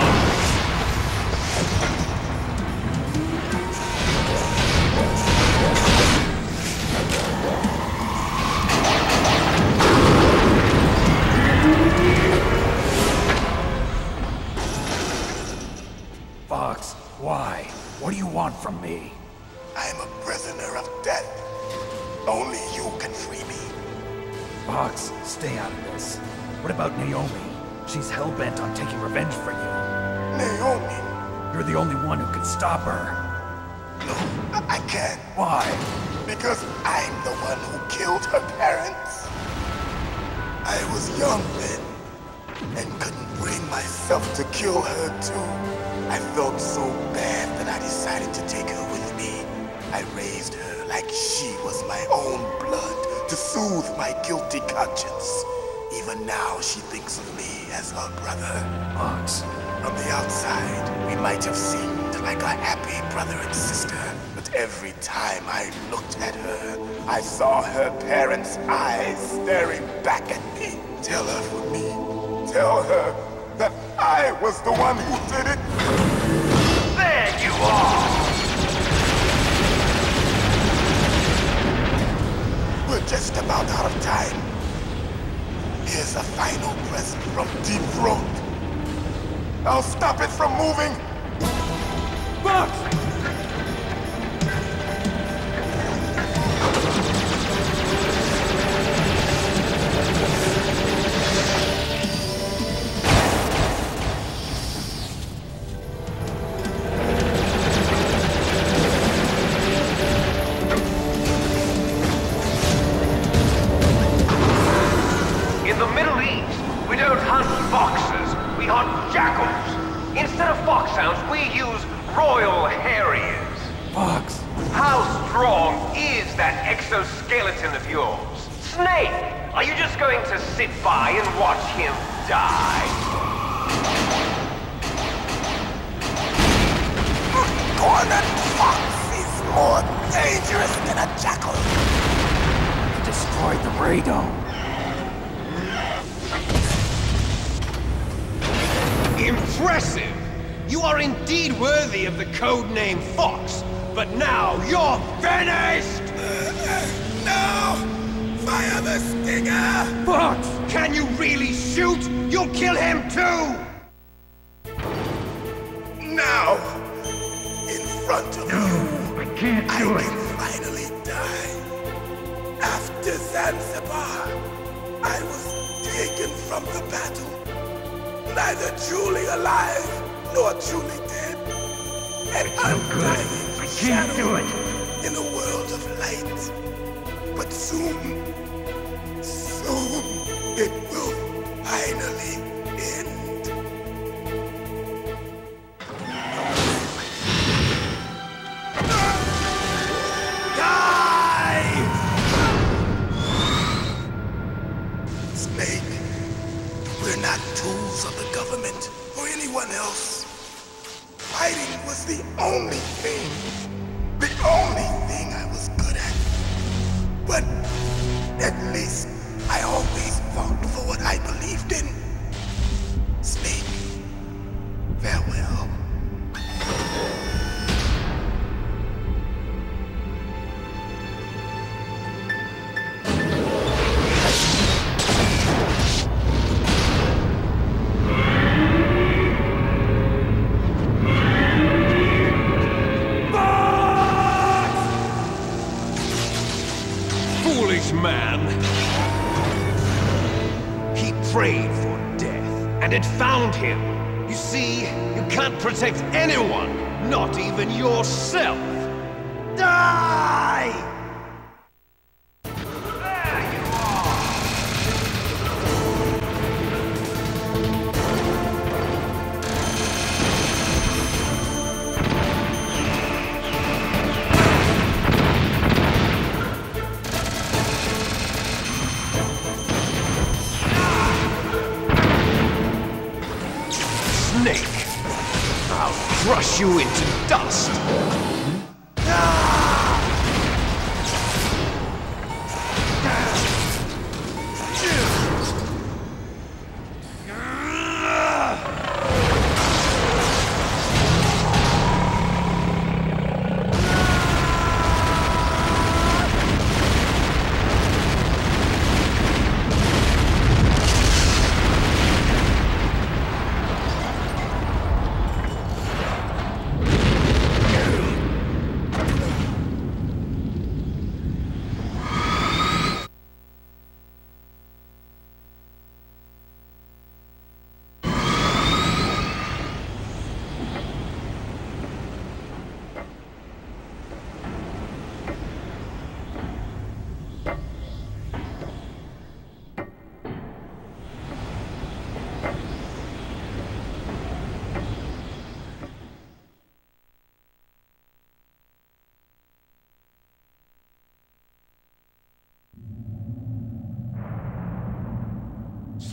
Fox, why? What do you want from me? I am a prisoner of death. Only you can free me. Fox, stay out of this. What about Naomi? She's hell-bent on taking revenge for you. Naomi? You're the only one who can stop her. No, I can't. Why? Because I'm the one who killed her parents. I was young then, and couldn't bring myself to kill her too. I felt so bad that I decided to take her with me. I raised her like she was my own blood to soothe my guilty conscience. Even now, she thinks of me as her brother. Fox. From the outside, we might have seemed like a happy brother and sister, but every time I looked at her, I saw her parents' eyes staring back at me. Tell her for me. Tell her that I was the one who did it. There you are! We're just about out of time. Here's a final present from Deep Throat. I'll stop it from moving. Fox! In the Middle East, we don't hunt foxes, we hunt jackals. Instead of foxhounds, we use royal harriers. Fox! How strong is that exoskeleton of yours? Snake, are you just going to sit by and watch him die? Cornered fox is more dangerous than a jackal. You destroyed the radome. Impressive! You are indeed worthy of the codename Fox, but now you're finished! No! Fire the stinger! Fox! Can you really shoot? You'll kill him too! Now! In front of you! I can't do I it! can finally die. After Zanzibar, I was taken from the battle. Neither truly alive, nor truly dead. And I'm dying I can't do it! in a world of light. But soon, it will finally end. Die! Snake, we're not tools of the government or anyone else. Fighting was the only thing I was good at. But at least I always fought for what I believed in. Snake, farewell. Foolish man! He prayed for death, and it found him. You see, you can't protect anyone, not even yourself. Die! There you are! Snake, I'll crush you into dust.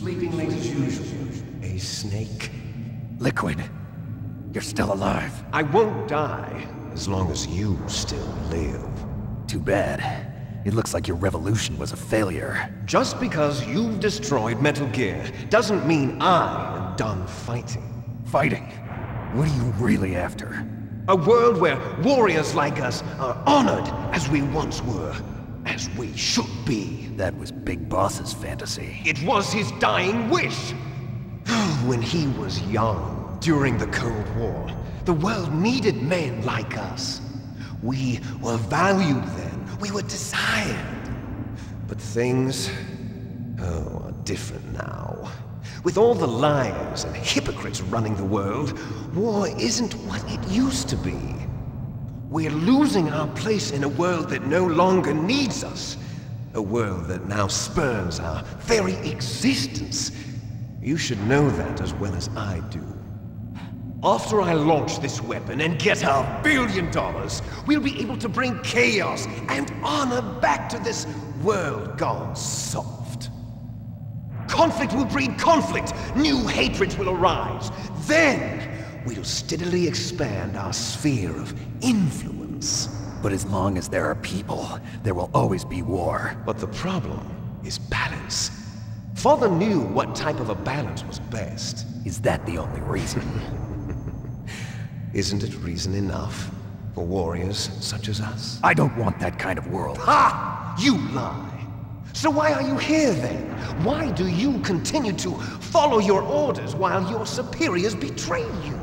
sleeping late as usual, eh, Snake? Liquid, you're still alive. I won't die as long as you still live. Too bad. It looks like your revolution was a failure. Just because you've destroyed Metal Gear doesn't mean I am done fighting. Fighting? What are you really after? A world where warriors like us are honored as we once were, as we should be. That was Big Boss's fantasy. It was his dying wish. When he was young, during the Cold War, the world needed men like us. We were valued then. We were desired. But things, are different now. With all the liars and hypocrites running the world, war isn't what it used to be. We're losing our place in a world that no longer needs us. A world that now spurns our very existence. You should know that as well as I do. After I launch this weapon and get our $1 billion, we'll be able to bring chaos and honor back to this world gone soft. Conflict will breed conflict. New hatreds will arise. Then, we'll steadily expand our sphere of influence. But as long as there are people, there will always be war. But the problem is balance. Father knew what type of a balance was best. Is that the only reason? Isn't it reason enough for warriors such as us? I don't want that kind of world. Ha! You lie! So why are you here then? Why do you continue to follow your orders while your superiors betray you?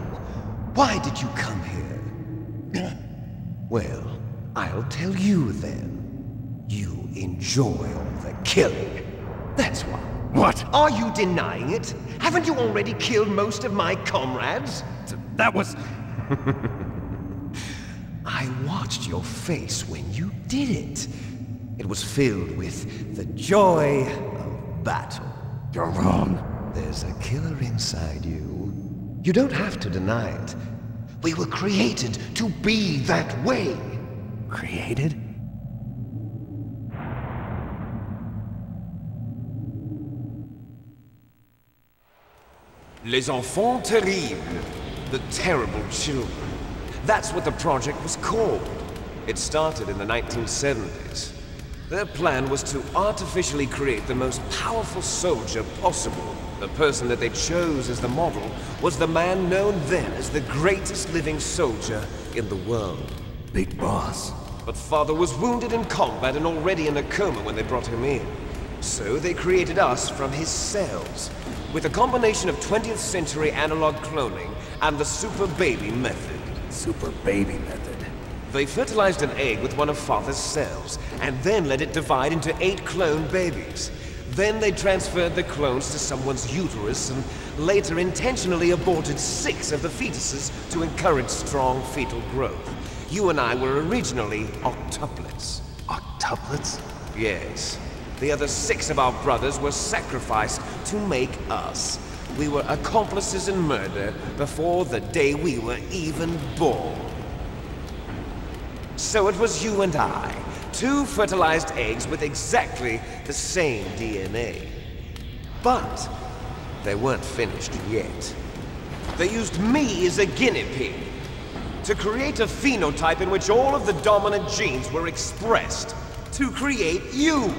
Why did you come here? Well, I'll tell you then. You enjoy all the killing. That's why. What? Are you denying it? Haven't you already killed most of my comrades? That was... I watched your face when you did it. It was filled with the joy of battle. You're wrong. There's a killer inside you. You don't have to deny it. We were created to be that way. Created? Les enfants terribles. The terrible children. That's what the project was called. It started in the 1970s. Their plan was to artificially create the most powerful soldier possible. The person that they chose as the model was the man known then as the greatest living soldier in the world. Big Boss. But Father was wounded in combat and already in a coma when they brought him in. So they created us from his cells, with a combination of 20th century analog cloning and the super baby method. Super baby method. They fertilized an egg with one of Father's cells, and then let it divide into 8 clone babies. Then they transferred the clones to someone's uterus, and later intentionally aborted 6 of the fetuses to encourage strong fetal growth. You and I were originally octuplets. Octuplets? Yes. The other 6 of our brothers were sacrificed to make us. We were accomplices in murder before the day we were even born. So it was you and I, 2 fertilized eggs with exactly the same DNA. But they weren't finished yet. They used me as a guinea pig to create a phenotype in which all of the dominant genes were expressed to create you.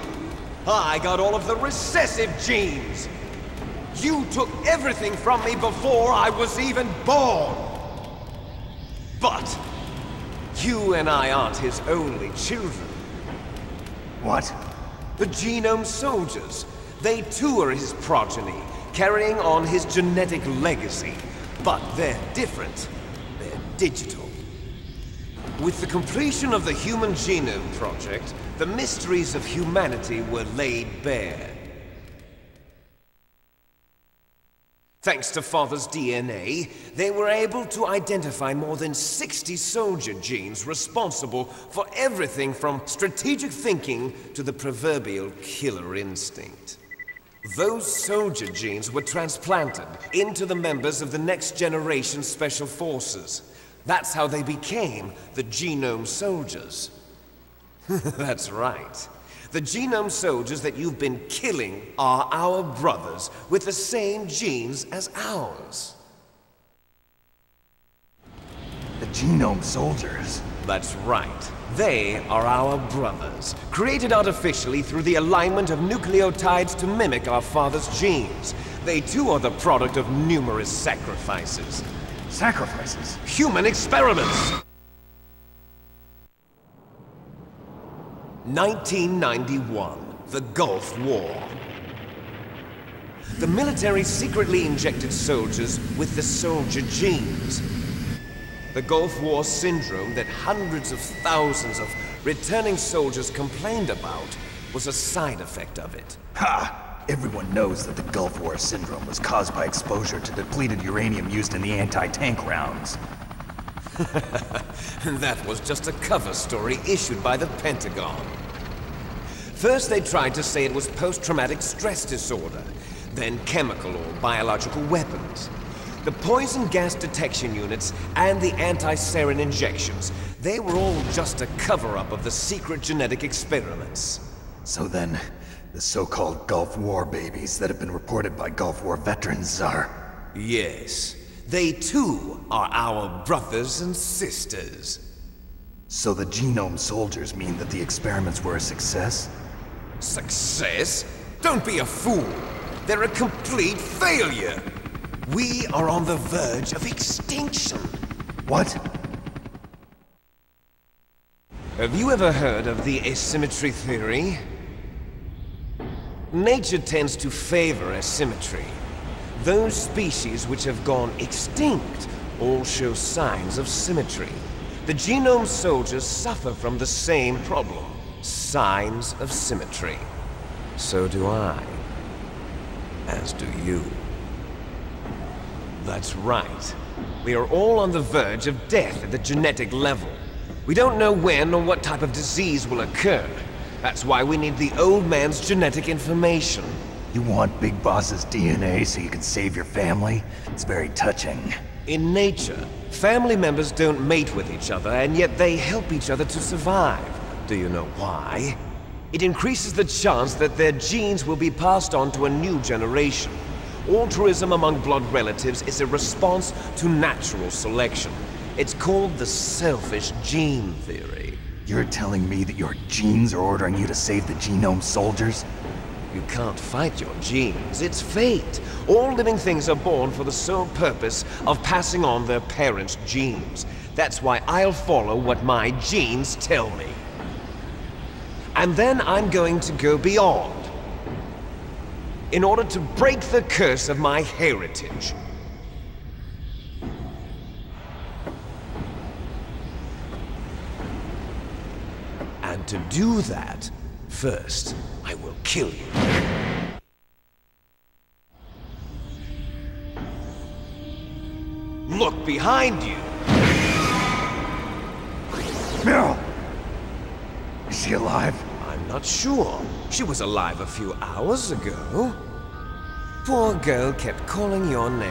I got all of the recessive genes. You took everything from me before I was even born. But you and I aren't his only children. What? The Genome Soldiers. They too are his progeny, carrying on his genetic legacy. But they're different. They're digital. With the completion of the Human Genome Project, the mysteries of humanity were laid bare. Thanks to Father's DNA, they were able to identify more than 60 soldier genes responsible for everything from strategic thinking to the proverbial killer instinct. Those soldier genes were transplanted into the members of the next generation Special Forces. That's how they became the Genome Soldiers. That's right. The genome soldiers that you've been killing are our brothers, with the same genes as ours. The genome soldiers? That's right. They are our brothers, created artificially through the alignment of nucleotides to mimic our father's genes. They too are the product of numerous sacrifices. Sacrifices? Human experiments! 1991, the Gulf War. The military secretly injected soldiers with the soldier genes. The Gulf War syndrome that hundreds of thousands of returning soldiers complained about was a side effect of it. Ha! Everyone knows that the Gulf War syndrome was caused by exposure to depleted uranium used in the anti-tank rounds. That was just a cover story issued by the Pentagon. First they tried to say it was post-traumatic stress disorder, then chemical or biological weapons. The poison gas detection units and the anti-sarin injections, they were all just a cover-up of the secret genetic experiments. So then, the so-called Gulf War babies that have been reported by Gulf War veterans are... Yes. They too are our brothers and sisters. So the genome soldiers mean that the experiments were a success? Success? Don't be a fool! They're a complete failure! We are on the verge of extinction. What? Have you ever heard of the asymmetry theory? Nature tends to favor asymmetry. Those species which have gone extinct all show signs of symmetry. The genome soldiers suffer from the same problem, signs of symmetry. So do I. As do you. That's right. We are all on the verge of death at the genetic level. We don't know when or what type of disease will occur. That's why we need the old man's genetic information. You want Big Boss's DNA so you can save your family? It's very touching. In nature, family members don't mate with each other, and yet they help each other to survive. Do you know why? It increases the chance that their genes will be passed on to a new generation. Altruism among blood relatives is a response to natural selection. It's called the selfish gene theory. You're telling me that your genes are ordering you to save the genome soldiers? You can't fight your genes. It's fate. All living things are born for the sole purpose of passing on their parents' genes. That's why I'll follow what my genes tell me. And then I'm going to go beyond. In order to break the curse of my heritage. And to do that, first, I will kill you. Look behind you! Meryl! Is she alive? I'm not sure. She was alive a few hours ago. Poor girl kept calling your name.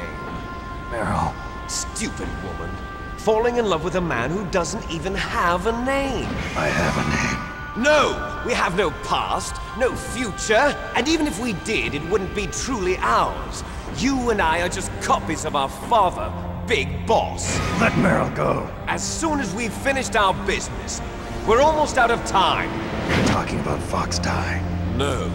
Meryl. Stupid woman. Falling in love with a man who doesn't even have a name. I have a name. No! We have no past, no future, and even if we did, it wouldn't be truly ours. You and I are just copies of our father, Big Boss. Let Meryl go. As soon as we've finished our business, we're almost out of time. You're talking about FoxDie. No.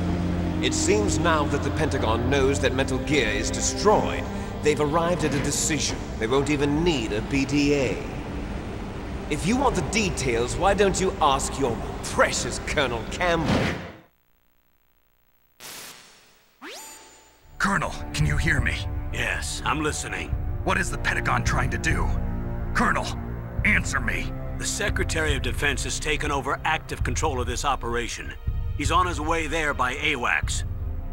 It seems now that the Pentagon knows that Metal Gear is destroyed. They've arrived at a decision. They won't even need a BDA. If you want the details, why don't you ask your precious Colonel Campbell? Colonel, can you hear me? Yes, I'm listening. What is the Pentagon trying to do? Colonel, answer me. The Secretary of Defense has taken over active control of this operation. He's on his way there by AWACS.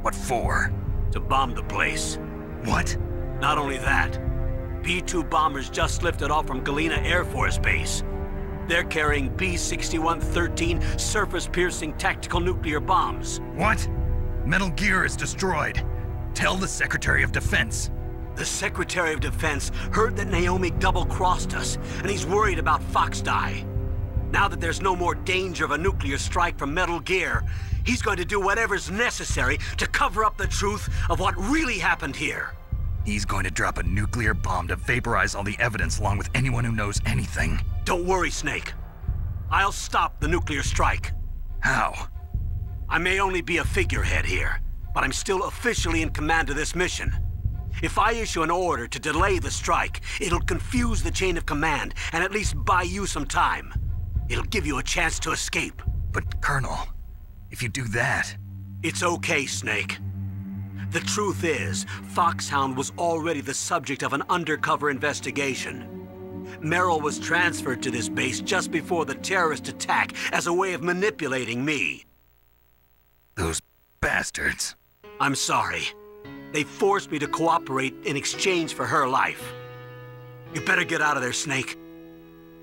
What for? To bomb the place. What? Not only that, B-2 bombers just lifted off from Galena Air Force Base. They're carrying B-6113 surface-piercing tactical nuclear bombs. What? Metal Gear is destroyed. Tell the Secretary of Defense. The Secretary of Defense heard that Naomi double-crossed us, and he's worried about FoxDie. Now that there's no more danger of a nuclear strike from Metal Gear, he's going to do whatever's necessary to cover up the truth of what really happened here. He's going to drop a nuclear bomb to vaporize all the evidence along with anyone who knows anything. Don't worry, Snake. I'll stop the nuclear strike. How? I may only be a figurehead here, but I'm still officially in command of this mission. If I issue an order to delay the strike, it'll confuse the chain of command and at least buy you some time. It'll give you a chance to escape. But, Colonel, if you do that... It's okay, Snake. The truth is, Foxhound was already the subject of an undercover investigation. Merrill was transferred to this base just before the terrorist attack as a way of manipulating me. Those bastards. I'm sorry. They forced me to cooperate in exchange for her life. You better get out of there, Snake.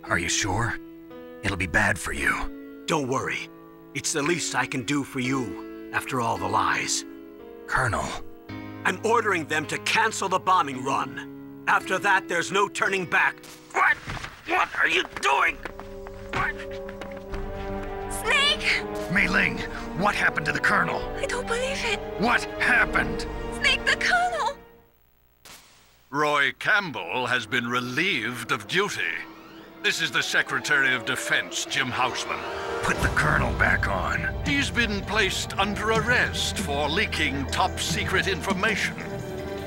Are you sure? It'll be bad for you. Don't worry. It's the least I can do for you, after all the lies. Colonel. I'm ordering them to cancel the bombing run. After that, there's no turning back. What? What are you doing? What? Snake! Mei-Ling, what happened to the Colonel? I don't believe it. What happened? Snake, the Colonel! Roy Campbell has been relieved of duty. This is the Secretary of Defense, Jim Houseman. Put the Colonel back on. He's been placed under arrest for leaking top-secret information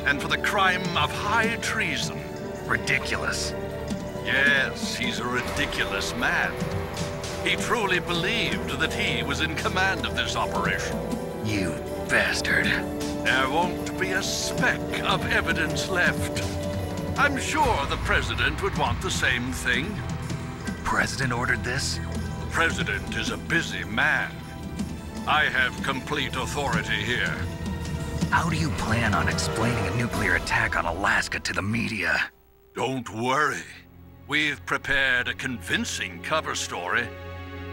and for the crime of high treason. Ridiculous. Yes, he's a ridiculous man. He truly believed that he was in command of this operation. You bastard. There won't be a speck of evidence left. I'm sure the President would want the same thing. President ordered this? The President is a busy man. I have complete authority here. How do you plan on explaining a nuclear attack on Alaska to the media? Don't worry. We've prepared a convincing cover story.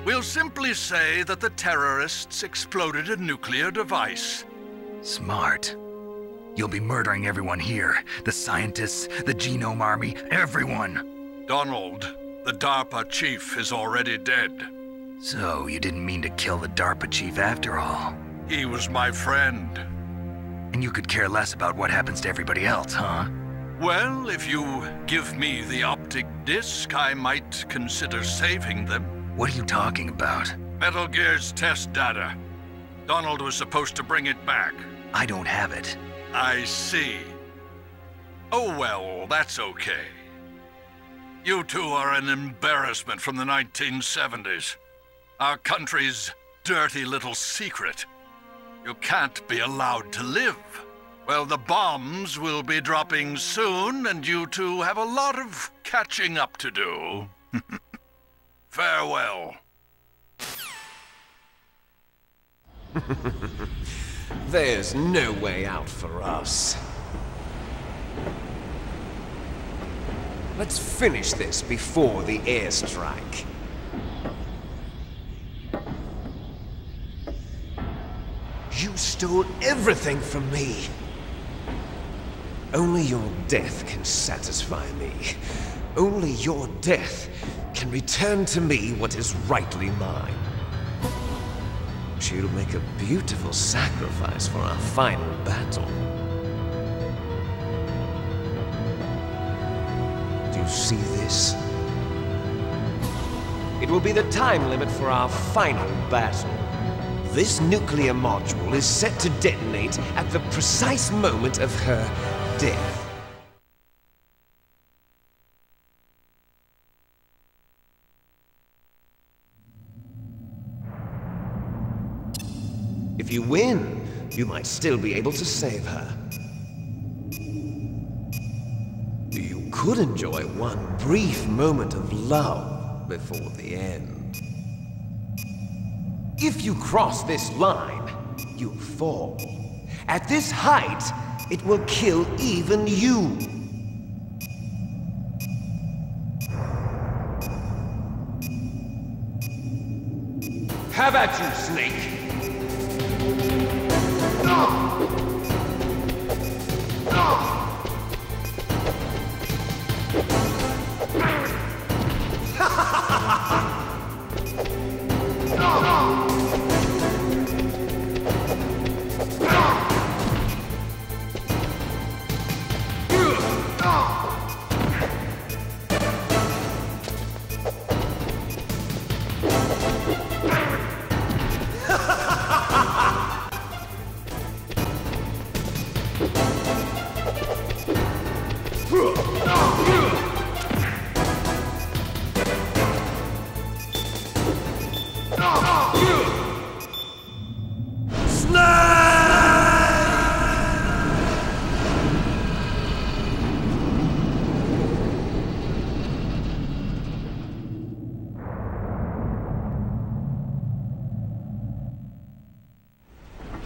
We'll simply say that the terrorists exploded a nuclear device. Smart. You'll be murdering everyone here. The scientists, the Genome Army, everyone. Donald, the DARPA chief, is already dead. So, you didn't mean to kill the DARPA chief after all? He was my friend. And you could care less about what happens to everybody else, huh? Well, if you give me the optic disc, I might consider saving them. What are you talking about? Metal Gear's test data. Donald was supposed to bring it back. I don't have it. I see. Oh well, that's okay. You two are an embarrassment from the 1970s. Our country's dirty little secret. You can't be allowed to live. Well, the bombs will be dropping soon, and you two have a lot of catching up to do. Farewell. There's no way out for us. Let's finish this before the airstrike. You stole everything from me. Only your death can satisfy me. Only your death can return to me what is rightly mine. She'll make a beautiful sacrifice for our final battle. Do you see this? It will be the time limit for our final battle. This nuclear module is set to detonate at the precise moment of her death. If you win, you might still be able to save her. You could enjoy one brief moment of love before the end. If you cross this line, you fall. At this height, it will kill even you. Have at you, Snake!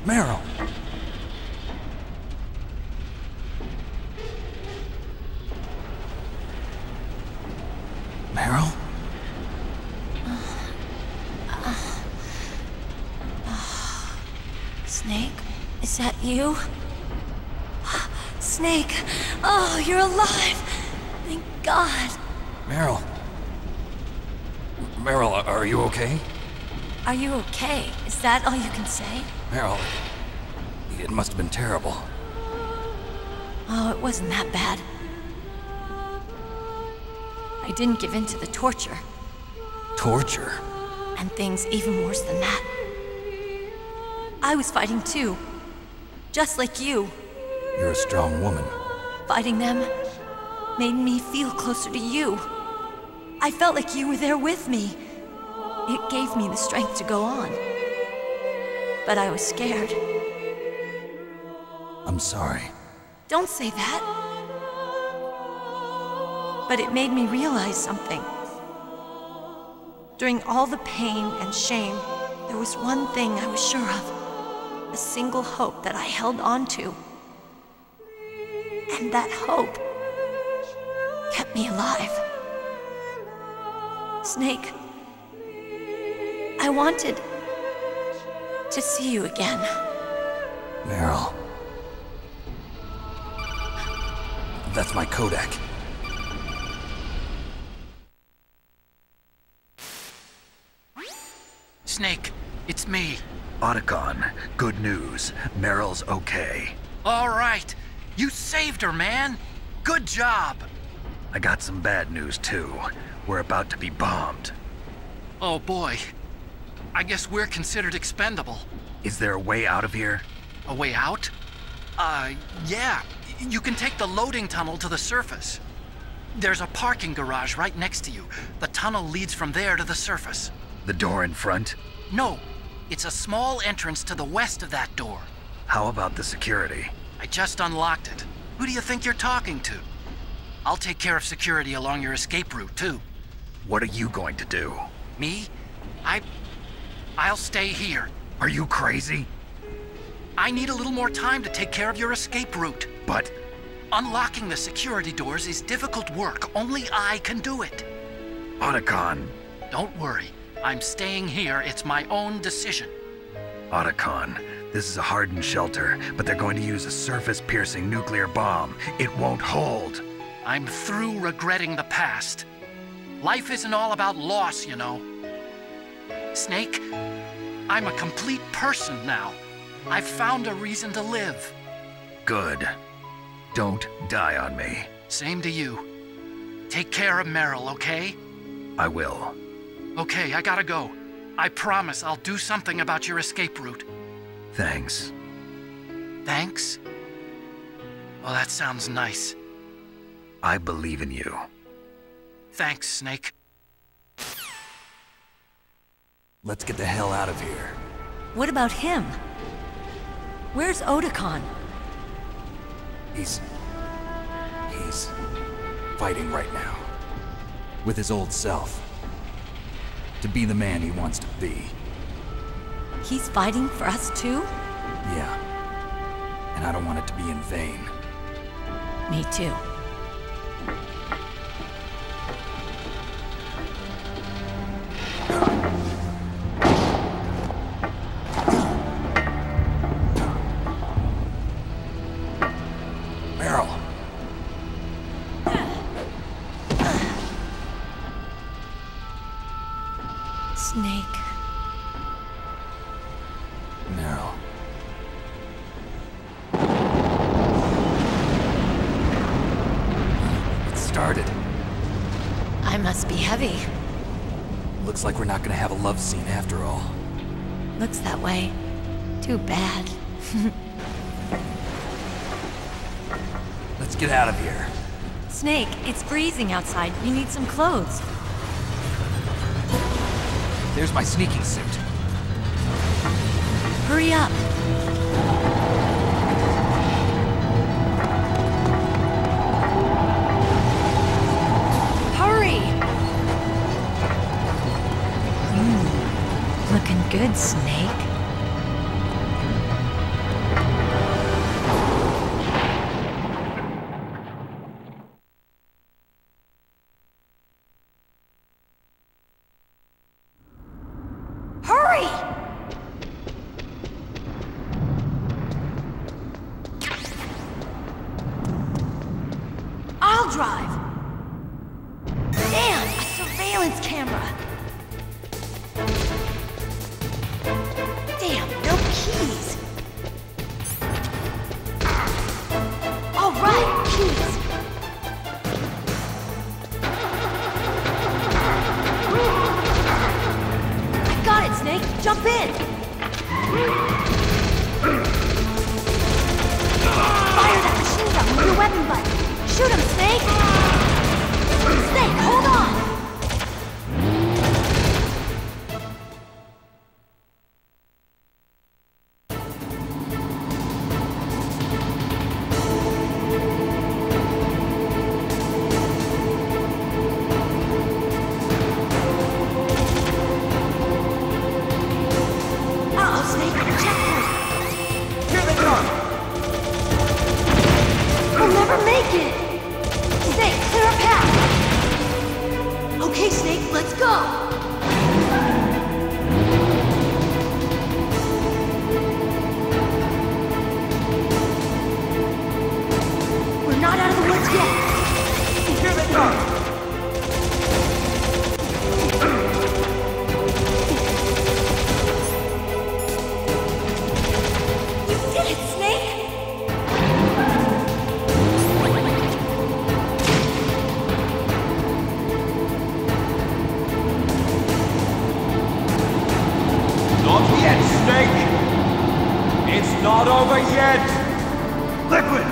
Meryl! Meryl? Snake? Is that you? Snake! Oh, you're alive! Thank God! Meryl? Meryl, are you okay? Are you okay? Is that all you can say? Meryl, it must have been terrible. Oh, it wasn't that bad. I didn't give in to the torture. Torture? And things even worse than that. I was fighting too. Just like you. You're a strong woman. Fighting them made me feel closer to you. I felt like you were there with me. It gave me the strength to go on. But I was scared. I'm sorry. Don't say that. But it made me realize something. During all the pain and shame, there was one thing I was sure of. A single hope that I held on to. And that hope kept me alive. Snake, I wanted to see you again. Meryl. That's my Kodak. Snake, it's me. Otacon, good news. Meryl's okay. All right. You saved her, man. Good job. I got some bad news, too. We're about to be bombed. Oh, boy. I guess we're considered expendable. Is there a way out of here? A way out? Yeah. You can take the loading tunnel to the surface. There's a parking garage right next to you. The tunnel leads from there to the surface. The door in front? No. It's a small entrance to the west of that door. How about the security? I just unlocked it. Who do you think you're talking to? I'll take care of security along your escape route, too. What are you going to do? Me? I'll stay here. Are you crazy? I need a little more time to take care of your escape route. But... Unlocking the security doors is difficult work. Only I can do it. Otacon. Don't worry. I'm staying here. It's my own decision. Otacon, this is a hardened shelter, but they're going to use a surface-piercing nuclear bomb. It won't hold. I'm through regretting the past. Life isn't all about loss, you know. Snake, I'm a complete person now. I've found a reason to live. Good. Don't die on me. Same to you. Take care of Meryl, okay? I will. Okay, I gotta go. I promise I'll do something about your escape route. Thanks. Thanks? Oh, that sounds nice. I believe in you. Thanks, Snake. Let's get the hell out of here. What about him? Where's Otacon? He's fighting right now. With his old self. To be the man he wants to be. He's fighting for us too? Yeah. And I don't want it to be in vain. Me too. Meryl. Snake. I must be heavy. Looks like we're not gonna have a love scene after all. Looks that way. Too bad. Let's get out of here. Snake, it's freezing outside. You need some clothes. There's my sneaking suit. Hurry up. Hurry! Looking good, Snake. Hurry! I'll drive. Damn, a surveillance camera. Damn, no keys. All right, keys. I got it, Snake. Jump in. Fire that machine gun with your weapon button. Shoot him, Snake! Snake, hold on! Uh-oh, Snake, checkpoint! Here they come! We'll never make it! Snake, clear a path! Okay, Snake, let's go! We're not out of the woods yet! Here they come! You did it, Snake! Not yet, Snake! It's not over yet! Liquid!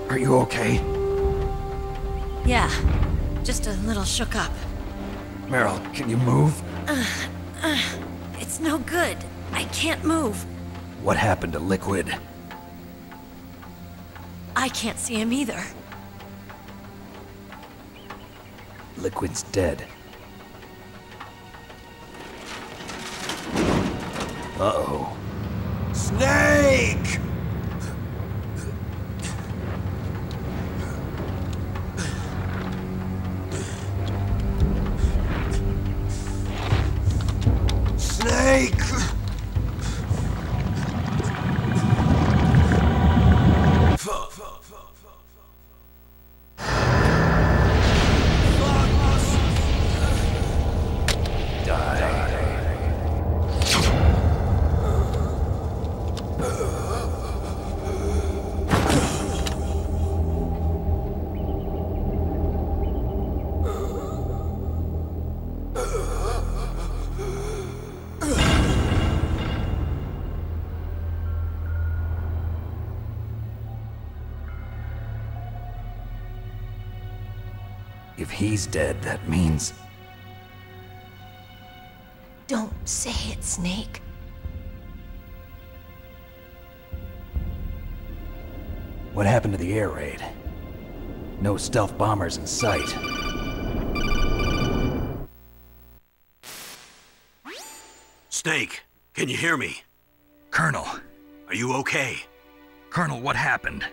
Are you okay? Yeah, just a little shook up. Meryl, can you move? It's no good. I can't move. What happened to Liquid? I can't see him either. Liquid's dead. Uh-oh. Snake! Snake! If he's dead, that means... Don't say it, Snake. What happened to the air raid? No stealth bombers in sight. Snake, can you hear me? Colonel. Are you okay? Colonel, what happened?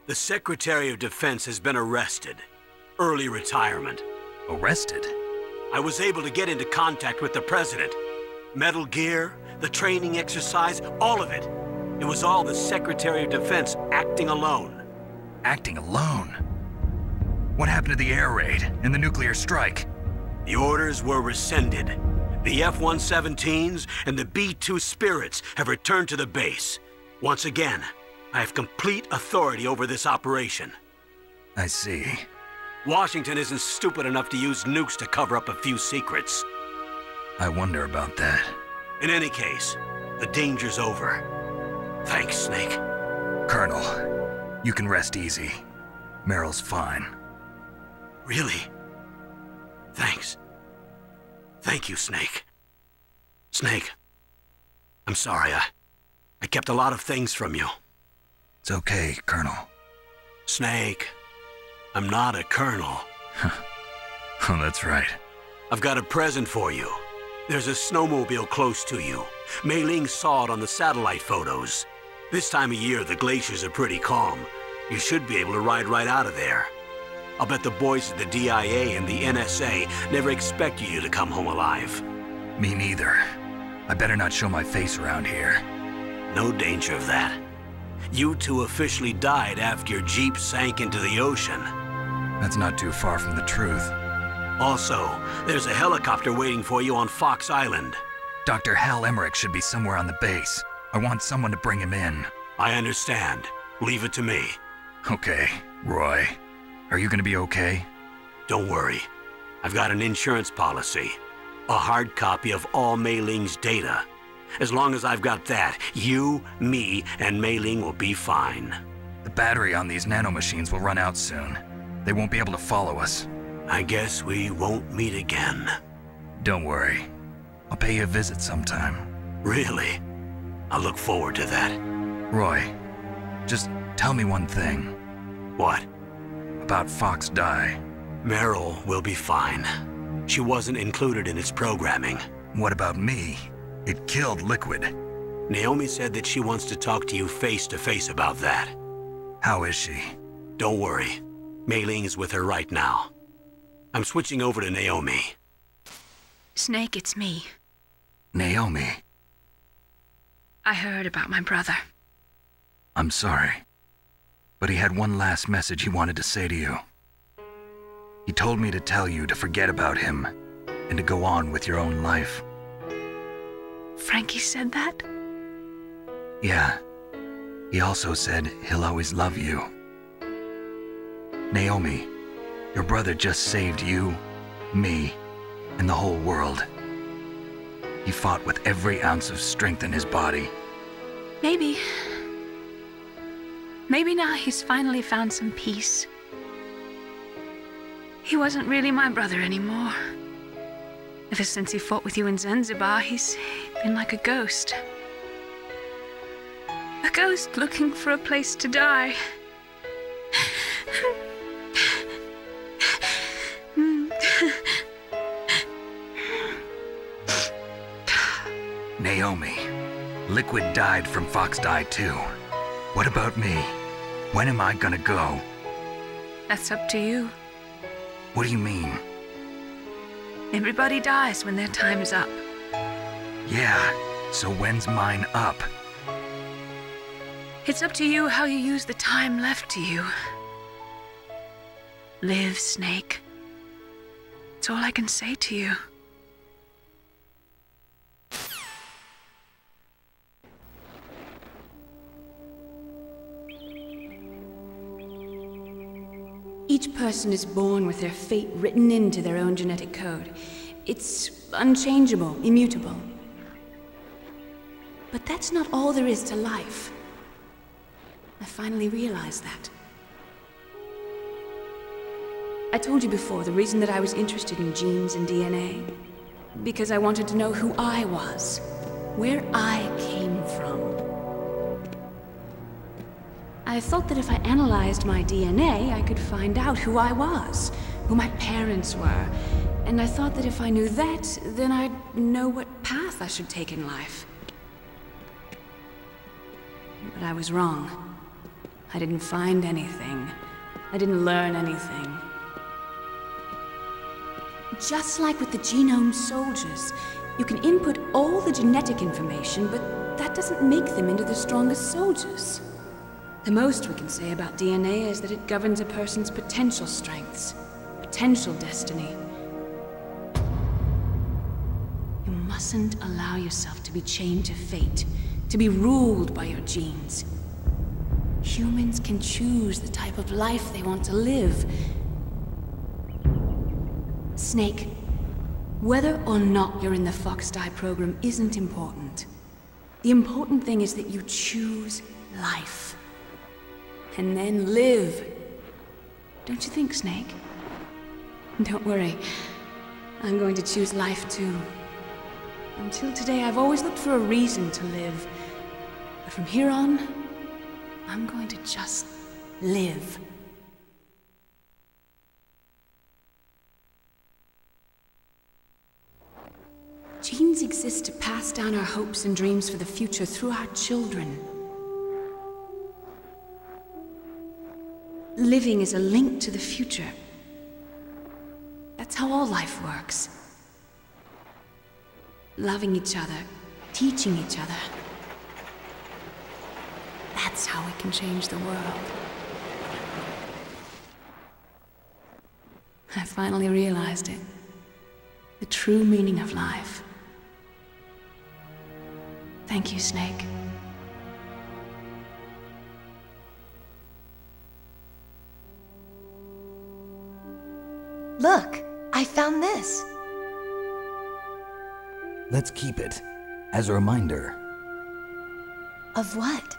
The Secretary of Defense has been arrested. Early retirement. Arrested? I was able to get into contact with the President. Metal Gear, the training exercise, all of it. It was all the Secretary of Defense acting alone. Acting alone? What happened to the air raid and the nuclear strike? The orders were rescinded. The F-117s and the B-2 Spirits have returned to the base. Once again, I have complete authority over this operation. I see. Washington isn't stupid enough to use nukes to cover up a few secrets. I wonder about that. In any case, the danger's over. Thanks, Snake. Colonel, you can rest easy. Meryl's fine. Really? Thanks. Thank you, Snake. Snake, I'm sorry. I kept a lot of things from you. It's okay, Colonel. Snake, I'm not a colonel. Oh, that's right. I've got a present for you. There's a snowmobile close to you. Mei Ling saw it on the satellite photos. This time of year, the glaciers are pretty calm. You should be able to ride right out of there. I'll bet the boys at the DIA and the NSA never expected you to come home alive. Me neither. I better not show my face around here. No danger of that. You two officially died after your Jeep sank into the ocean. That's not too far from the truth. Also, there's a helicopter waiting for you on Fox Island. Dr. Hal Emmerich should be somewhere on the base. I want someone to bring him in. I understand. Leave it to me. Okay, Roy. Are you gonna be okay? Don't worry. I've got an insurance policy. A hard copy of all Mei Ling's data. As long as I've got that, you, me, and Mei Ling will be fine. The battery on these nanomachines will run out soon. They won't be able to follow us. I guess we won't meet again. Don't worry. I'll pay you a visit sometime. Really? I'll look forward to that. Roy, just tell me one thing. What? About FoxDie. Meryl will be fine. She wasn't included in its programming. What about me? It killed Liquid. Naomi said that she wants to talk to you face to face about that. How is she? Don't worry. Mei Ling is with her right now. I'm switching over to Naomi. Snake, it's me. Naomi. I heard about my brother. I'm sorry. But he had one last message he wanted to say to you. He told me to tell you to forget about him and to go on with your own life. Frankie said that? Yeah. He also said he'll always love you. Naomi, your brother just saved you, me, and the whole world. He fought with every ounce of strength in his body. Maybe now he's finally found some peace. He wasn't really my brother anymore. Ever since he fought with you in Zanzibar, he's been like a ghost. A ghost looking for a place to die. Naomi, Liquid died from FoxDie too. What about me? When am I gonna go? That's up to you. What do you mean? Everybody dies when their time is up. Yeah, so when's mine up? It's up to you how you use the time left to you. Live, Snake. That's all I can say to you. Each person is born with their fate written into their own genetic code. It's unchangeable, immutable. But that's not all there is to life. I finally realized that. I told you before the reason that I was interested in genes and DNA. Because I wanted to know who I was, where I came from. I thought that if I analyzed my DNA, I could find out who I was, who my parents were. And I thought that if I knew that, then I'd know what path I should take in life. But I was wrong. I didn't find anything. I didn't learn anything. Just like with the genome soldiers, you can input all the genetic information, but that doesn't make them into the strongest soldiers. The most we can say about DNA is that it governs a person's potential strengths, potential destiny. You mustn't allow yourself to be chained to fate, to be ruled by your genes. Humans can choose the type of life they want to live. Snake, whether or not you're in the FoxDie program isn't important. The important thing is that you choose life. And then live. Don't you think, Snake? Don't worry. I'm going to choose life too. Until today, I've always looked for a reason to live. But from here on, I'm going to just live. Genes exist to pass down our hopes and dreams for the future through our children. Living is a link to the future. That's how all life works. Loving each other, teaching each other. That's how we can change the world. I finally realized it. The true meaning of life. Thank you, Snake. Look, I found this. Let's keep it as a reminder. Of what?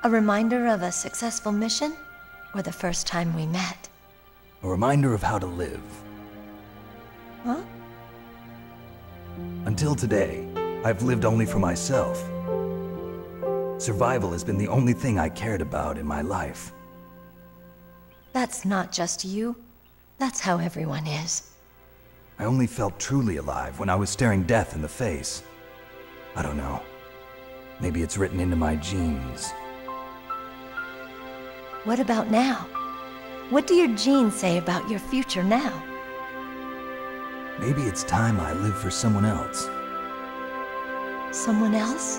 A reminder of a successful mission? Or the first time we met? A reminder of how to live. Huh? Until today, I've lived only for myself. Survival has been the only thing I cared about in my life. That's not just you. That's how everyone is. I only felt truly alive when I was staring death in the face. I don't know. Maybe it's written into my genes. What about now? What do your genes say about your future now? Maybe it's time I live for someone else. Someone else?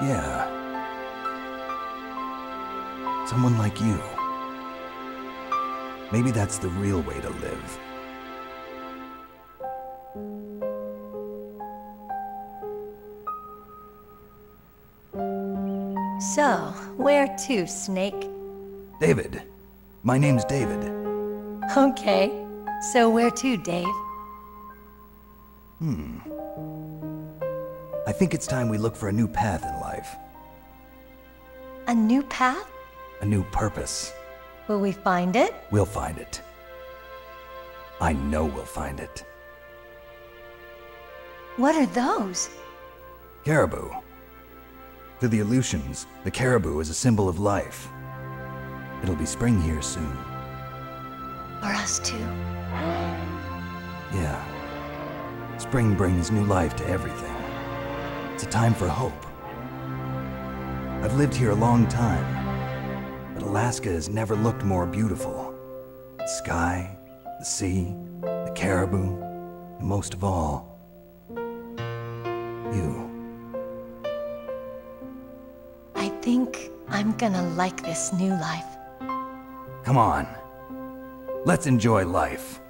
Yeah. Someone like you. Maybe that's the real way to live. So, where to, Snake? David. My name's David. Okay. So where to, Dave? I think it's time we look for a new path in life. A new path? A new purpose. Will we find it? We'll find it. I know we'll find it. What are those? Caribou. To the Aleutians, the caribou is a symbol of life. It'll be spring here soon. For us too. Yeah. Spring brings new life to everything. It's a time for hope. I've lived here a long time, but Alaska has never looked more beautiful. The sky, the sea, the caribou, and most of all, You. I think I'm gonna like this new life. Come on. Let's enjoy life.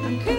I'm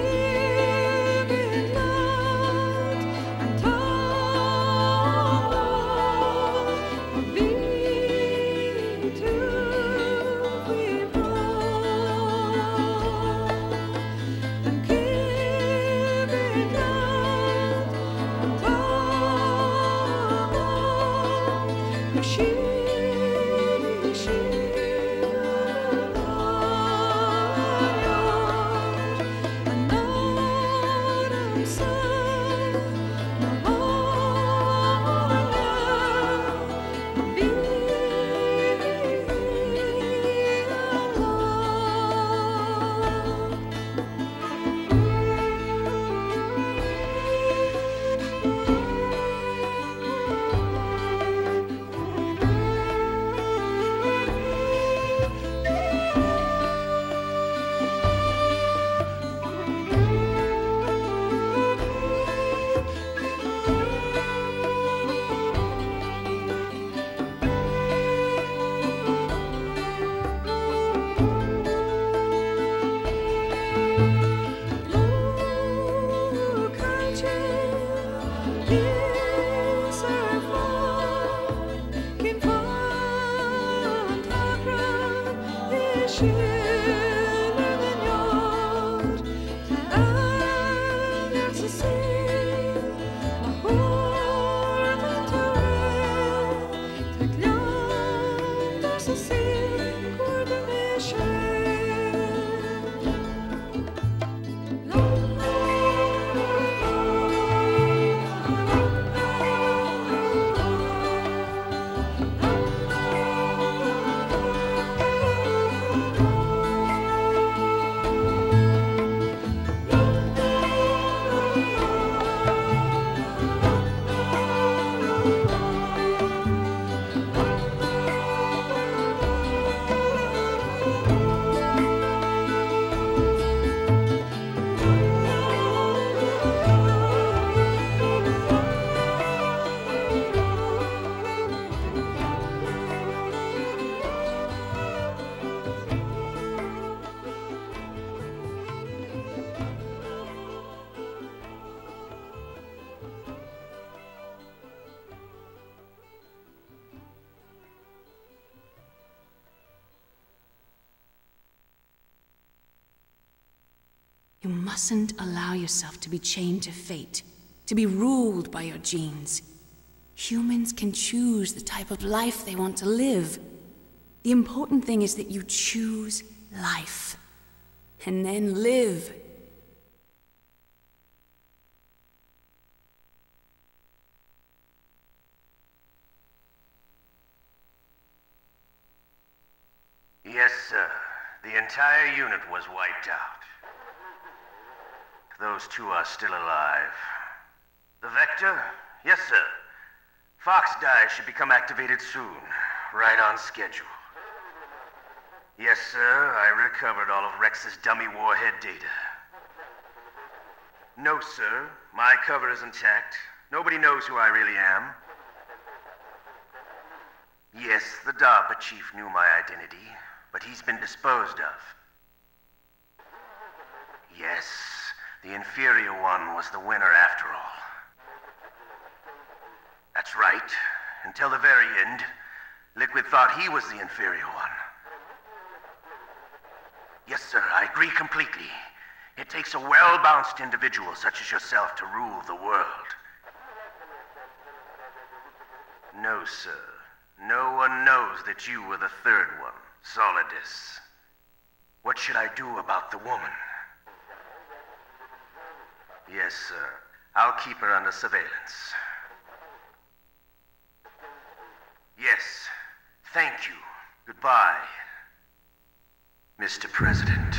You mustn't allow yourself to be chained to fate, to be ruled by your genes. Humans can choose the type of life they want to live. The important thing is that you choose life, and then live. Yes, sir. The entire unit was wiped out. Those two are still alive. The Vector? Yes, sir. FoxDie should become activated soon. Right on schedule. Yes, sir. I recovered all of Rex's dummy warhead data. No, sir. My cover is intact. Nobody knows who I really am. Yes, the DARPA chief knew my identity, but he's been disposed of. Yes, the inferior one was the winner after all. That's right. Until the very end, Liquid thought he was the inferior one. Yes, sir, I agree completely. It takes a well-balanced individual such as yourself to rule the world. No, sir. No one knows that you were the third one, Solidus. What should I do about the woman? Yes, sir. I'll keep her under surveillance. Yes. Thank you. Goodbye, Mr. President.